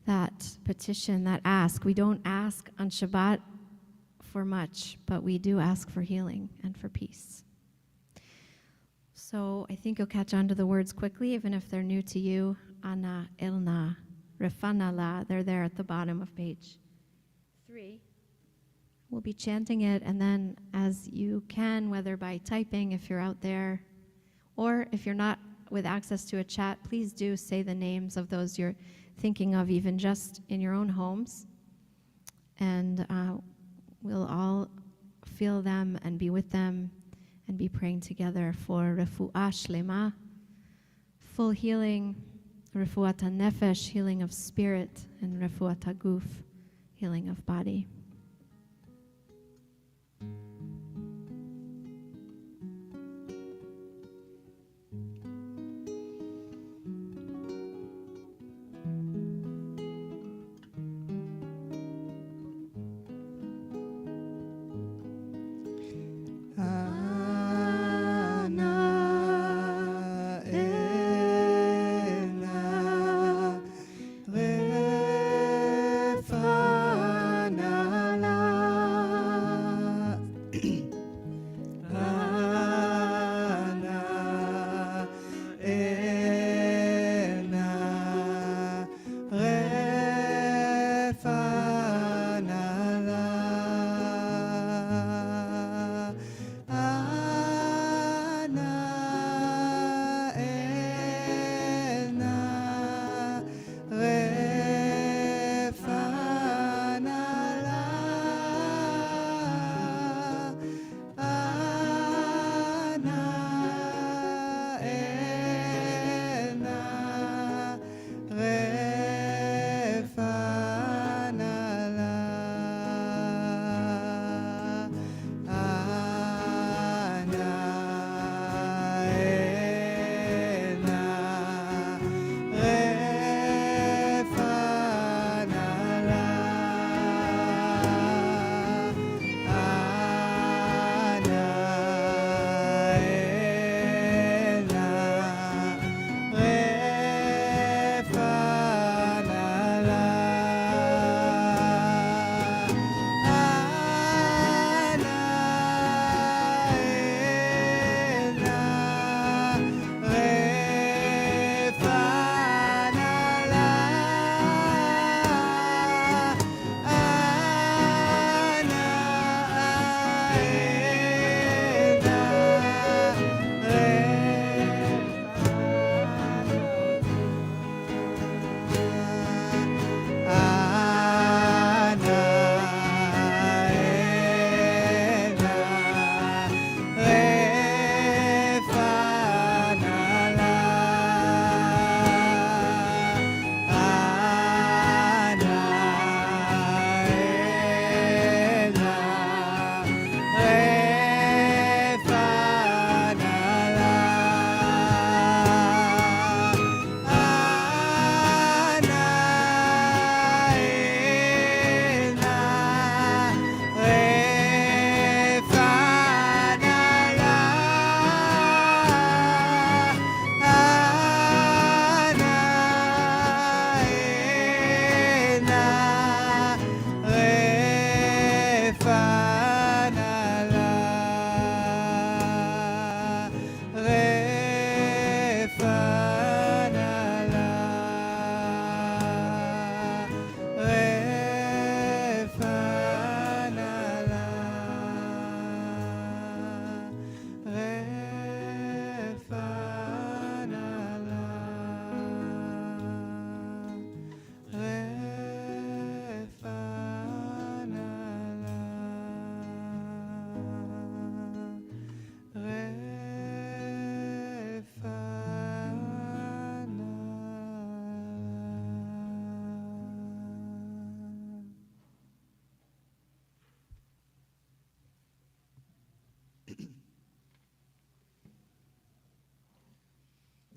that petition, that ask. We don't ask on Shabbat for much, but we do ask for healing and for peace. So I think you'll catch on to the words quickly, even if they're new to you. Ana elna. Refana la, they're there at the bottom of page 3. We'll be chanting it, and then as you can, whether by typing if you're out there, or if you're not with access to a chat, please do say the names of those you're thinking of, even just in your own homes. And we'll all feel them and be with them and be praying together for refuah shlema, full healing, refuat nefesh, healing of spirit, and refuat guf, healing of body. Refana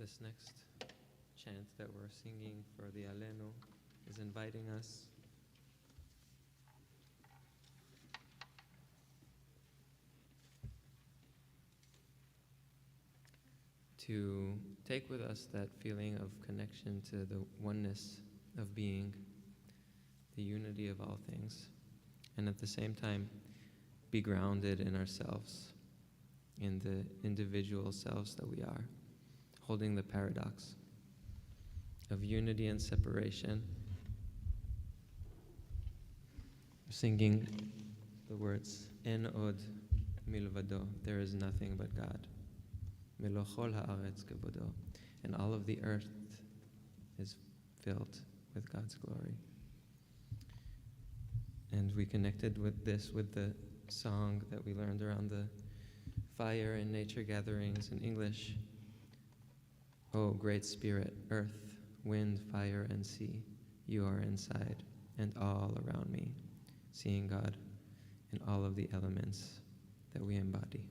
this next chant that we're singing for the Alenu is inviting us to take with us that feeling of connection to the oneness of being, the unity of all things, and at the same time be grounded in ourselves, in the individual selves that we are, holding the paradox of unity and separation. Singing the words, En od milvado, there is nothing but God. Melochol haaretz kevodo, and all of the earth is filled with God's glory. And we connected with this with the song that we learned around the fire and nature gatherings in English. Oh, great spirit, earth, wind, fire, and sea, you are inside and all around me, seeing God in all of the elements that we embody.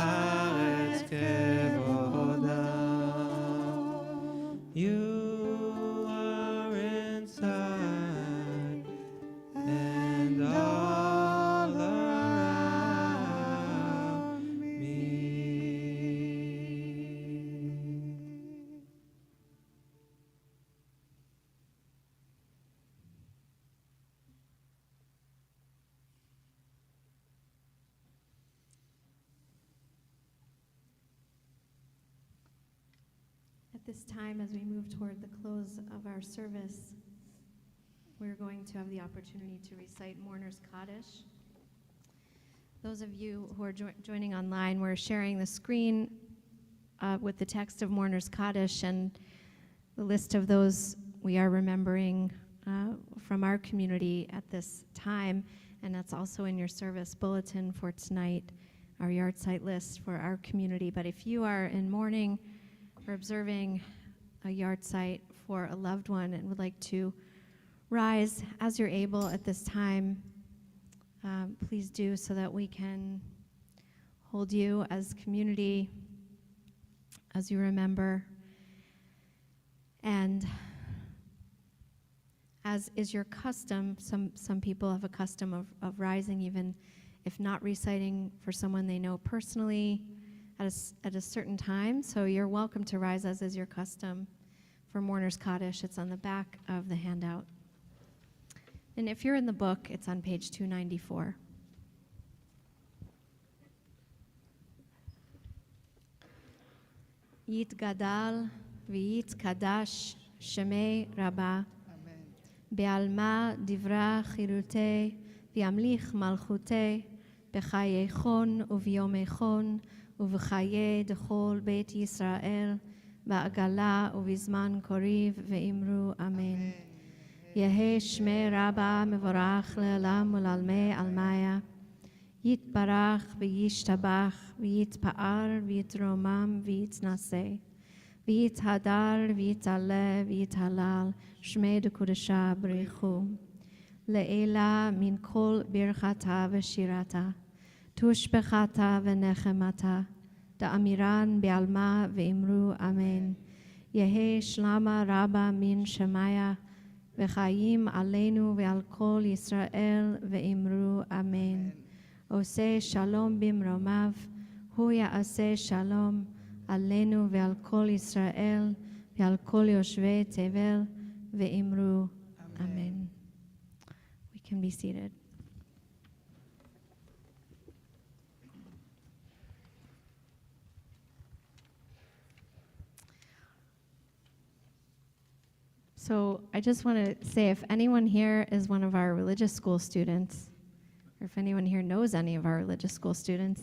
הארץ כבודה. You are inside and all around me. At this time, as we move toward the close of our service, we're going to have the opportunity to recite Mourner's Kaddish. Those of you who are joining online, we're sharing the screen with the text of Mourner's Kaddish and the list of those we are remembering from our community at this time, and that's also in your service bulletin for tonight, our yard site list for our community. But if you are in mourning or observing a yard site for a loved one and would like to rise as you're able at this time, please do, so that we can hold you as community as you remember. And as is your custom, some people have a custom of rising even if not reciting for someone they know personally at a certain time. So you're welcome to rise as is your custom for Mourner's Kaddish. It's on the back of the handout. And if you're in the book, it's on page 294. Yitgadal v'yitkadash shemei Rabbah. בעלמא דברה חירותי וימליך מלכותי בחיי חון וביומי חון ובחיי דכל בית ישראל בעגלה ובזמן קריב ואמרו אמן. יהא שמי רבה מבורך לעולם ולעלמי עלמיה. יתברך וישתבח ויתפאר ויתרומם ויתנשא. ויתהדר ויתעלה ויתהלל שמי דקודשה בריחו. לעילה מן כל ברכתה ושירתה, תושבחתה ונחמתה, דאמירן בעלמא ואמרו אמן. יהא שלמה רבה מן שמיה, וחיים עלינו ועל כל ישראל ואמרו אמן. עושה שלום במרומיו, הוא יעשה שלום עלינו ועל כל ישראל ועל כל יושבי תבל ואמרו אמן. We can be seated. So I just want to say, if anyone here is one of our religious school students, or if anyone here knows any of our religious school students,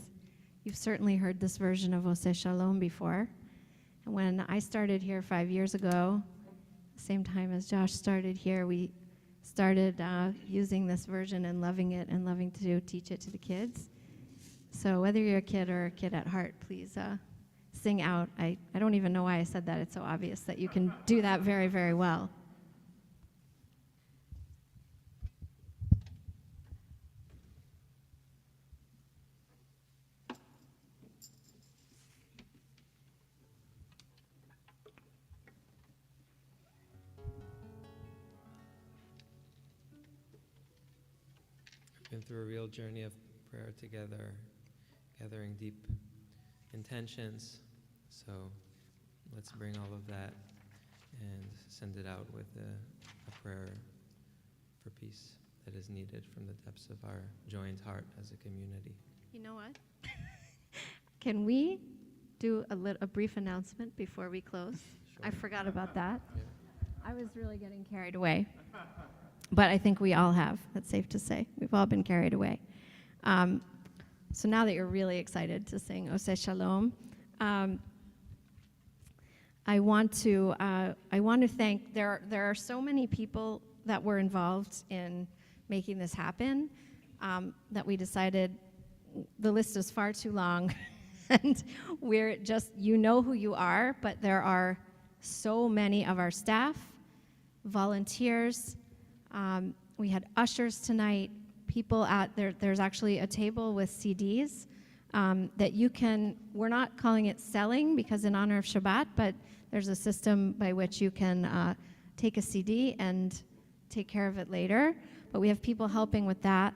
you've certainly heard this version of Oseh Shalom before. And when I started here 5 years ago, same time as Josh started here, we started using this version and loving it and loving to teach it to the kids. So whether you're a kid or a kid at heart, please sing out. I don't even know why I said that. It's so obvious that you can do that very, very well. Been through a real journey of prayer together, gathering deep intentions. So let's bring all of that and send it out with a prayer for peace that is needed from the depths of our joined heart as a community. You know what? Can we do a brief announcement before we close? Sure. I forgot about that. Yeah. I was really getting carried away. But I think we all have. That's safe to say. We've all been carried away. So now that you're really excited to sing Oseh Shalom, I want to thank. There are so many people that were involved in making this happen that we decided the list is far too long, and we're just, you know who you are, but there are so many of our staff, volunteers. We had ushers tonight, people at there's actually a table with CDs that you can, we're not calling it selling because in honor of Shabbat, but there's a system by which you can take a CD and take care of it later. But we have people helping with that.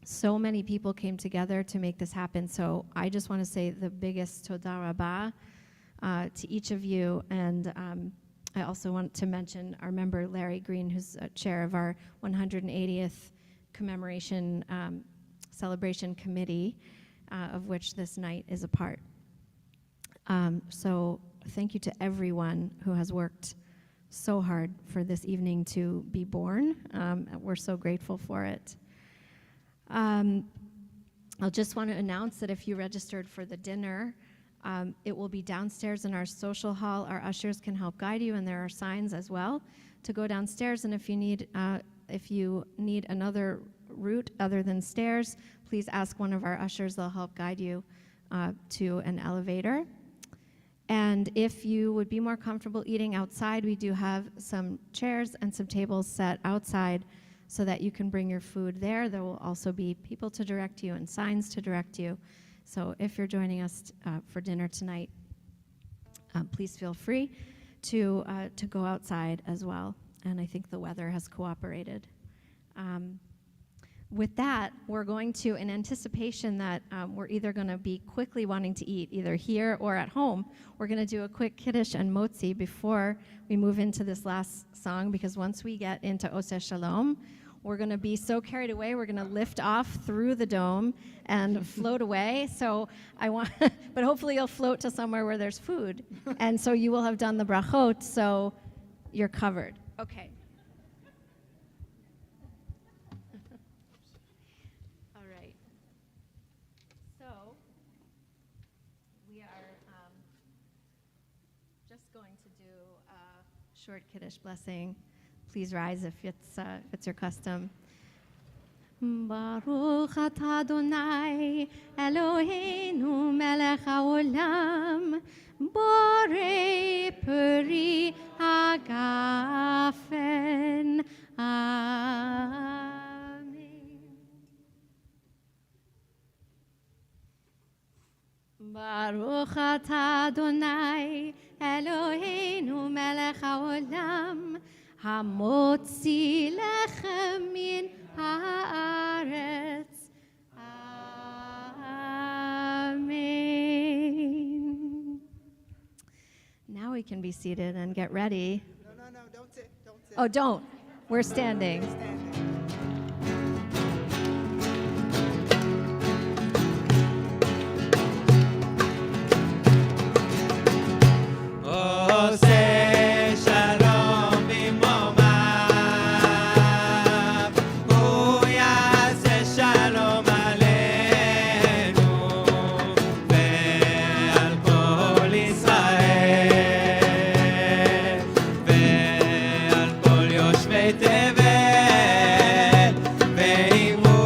So many people came together to make this happen. So I just want to say the biggest toda rabah to each of you. And I also want to mention our member, Larry Green, who's chair of our 180th commemoration celebration committee, of which this night is a part. So thank you to everyone who has worked so hard for this evening to be born. We're so grateful for it. I'll just want to announce that if you registered for the dinner, it will be downstairs in our social hall. Our ushers can help guide you, and there are signs as well to go downstairs. And if you need another route other than stairs, please ask one of our ushers. They'll help guide you to an elevator. And if you would be more comfortable eating outside, we do have some chairs and some tables set outside so that you can bring your food there. There will also be people to direct you and signs to direct you. So if you're joining us for dinner tonight, please feel free to go outside as well. And I think the weather has cooperated. With that, we're going to, in anticipation that we're either going to be quickly wanting to eat, either here or at home, we're going to do a quick Kiddish and Motzi before we move into this last song, because once we get into Oseh Shalom, we're going to be so carried away, we're going to lift off through the dome and float away. So but hopefully you'll float to somewhere where there's food. And so you will have done the brachot, so you're covered. Okay. Short Kiddish Blessing. Please rise if it's your custom. Baruch atah Adonai Eloheinu melech haolam borei peri hagafen. Amen. Baruch atah Adonai Eloheinu melech haolam hamotzi lechem min haaretz. Amen. Now we can be seated and get ready. No, don't sit. Oh, don't. We're standing. עושה שלום במרומיו, הוא יעשה שלום עלינו ועל כל ישראל ועל כל יושבי תבל ועמו.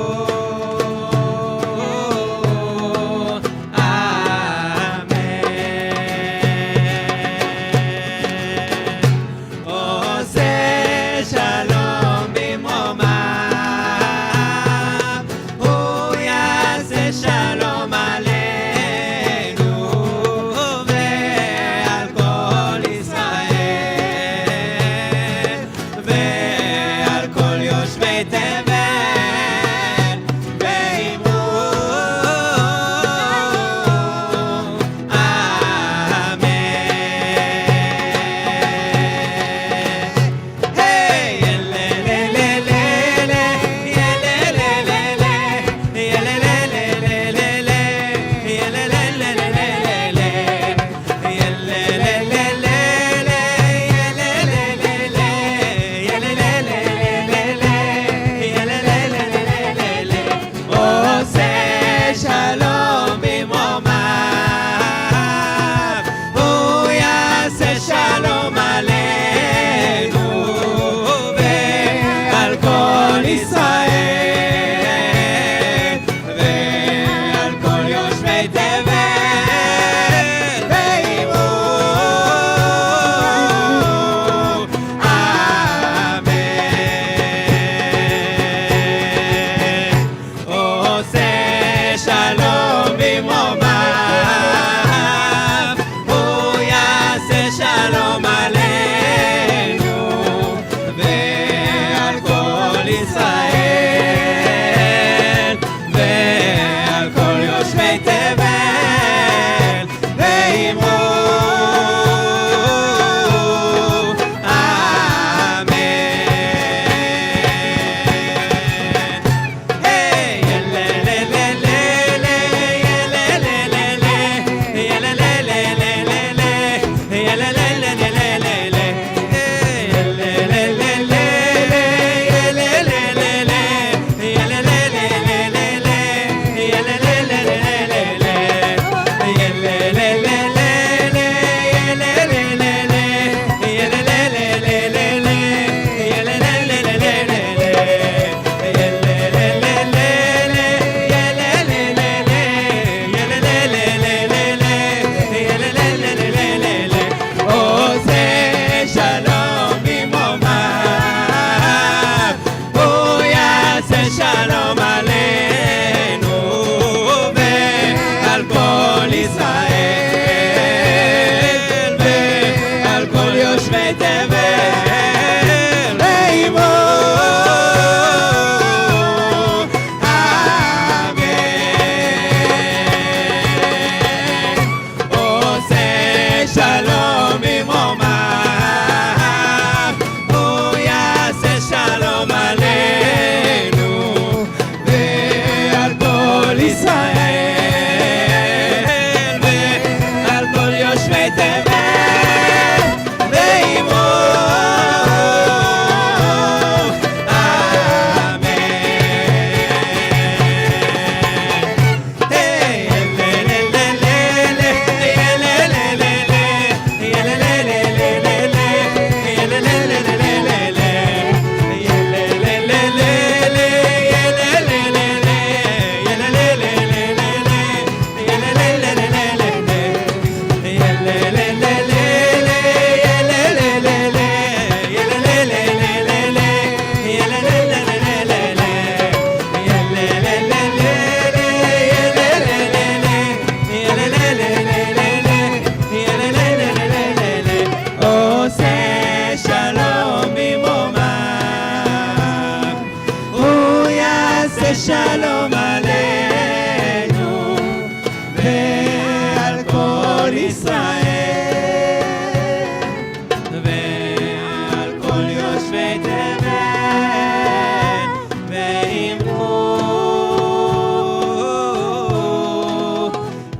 ישראל ועל כל יושבי תבל ועמו שלום במרומיו, הוא יעשה שלום עלינו ועל כל ישראל ועל כל יושבי תבל ועמו שלום עלינו ועל כל ישראל ועל כל יושבי תבל ועמו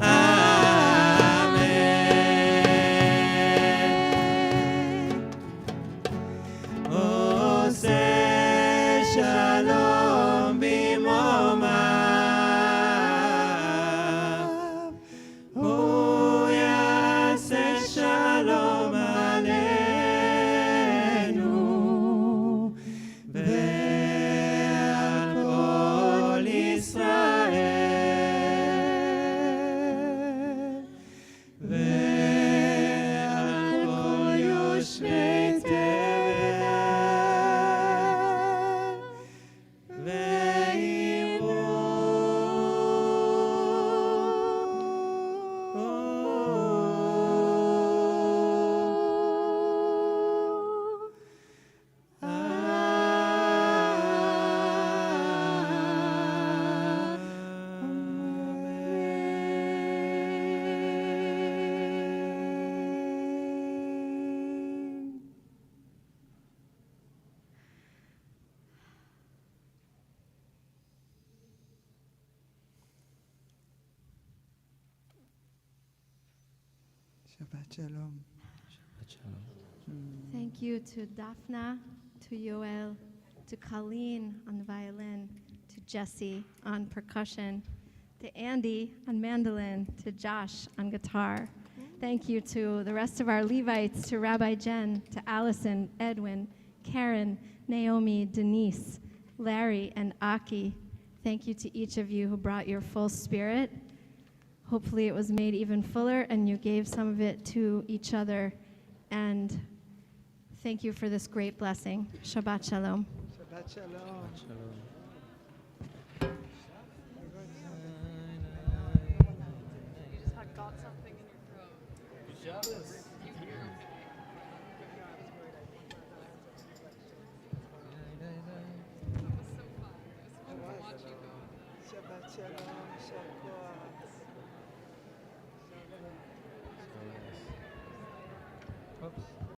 אמן. עושה שלום במרומיו, הוא יעשה שלום עלינו ועל כל ישראל ועל כל יושבי תבל Shabbat Shalom. Thank you to Daphna, to Yoel, to Colleen on the violin, to Jesse on percussion, to Andy on mandolin, to Josh on guitar. Thank you to the rest of our Levites, to Rabbi Jen, to Allison, Edwin, Karen, Naomi, Denise, Larry, and Aki. Thank you to each of you who brought your full spirit. Hopefully it was made even fuller and you gave some of it to each other. And thank you for this great blessing. Shabbat Shalom. Shabbat Shalom. Shabbat Shalom. Shabbat Shalom.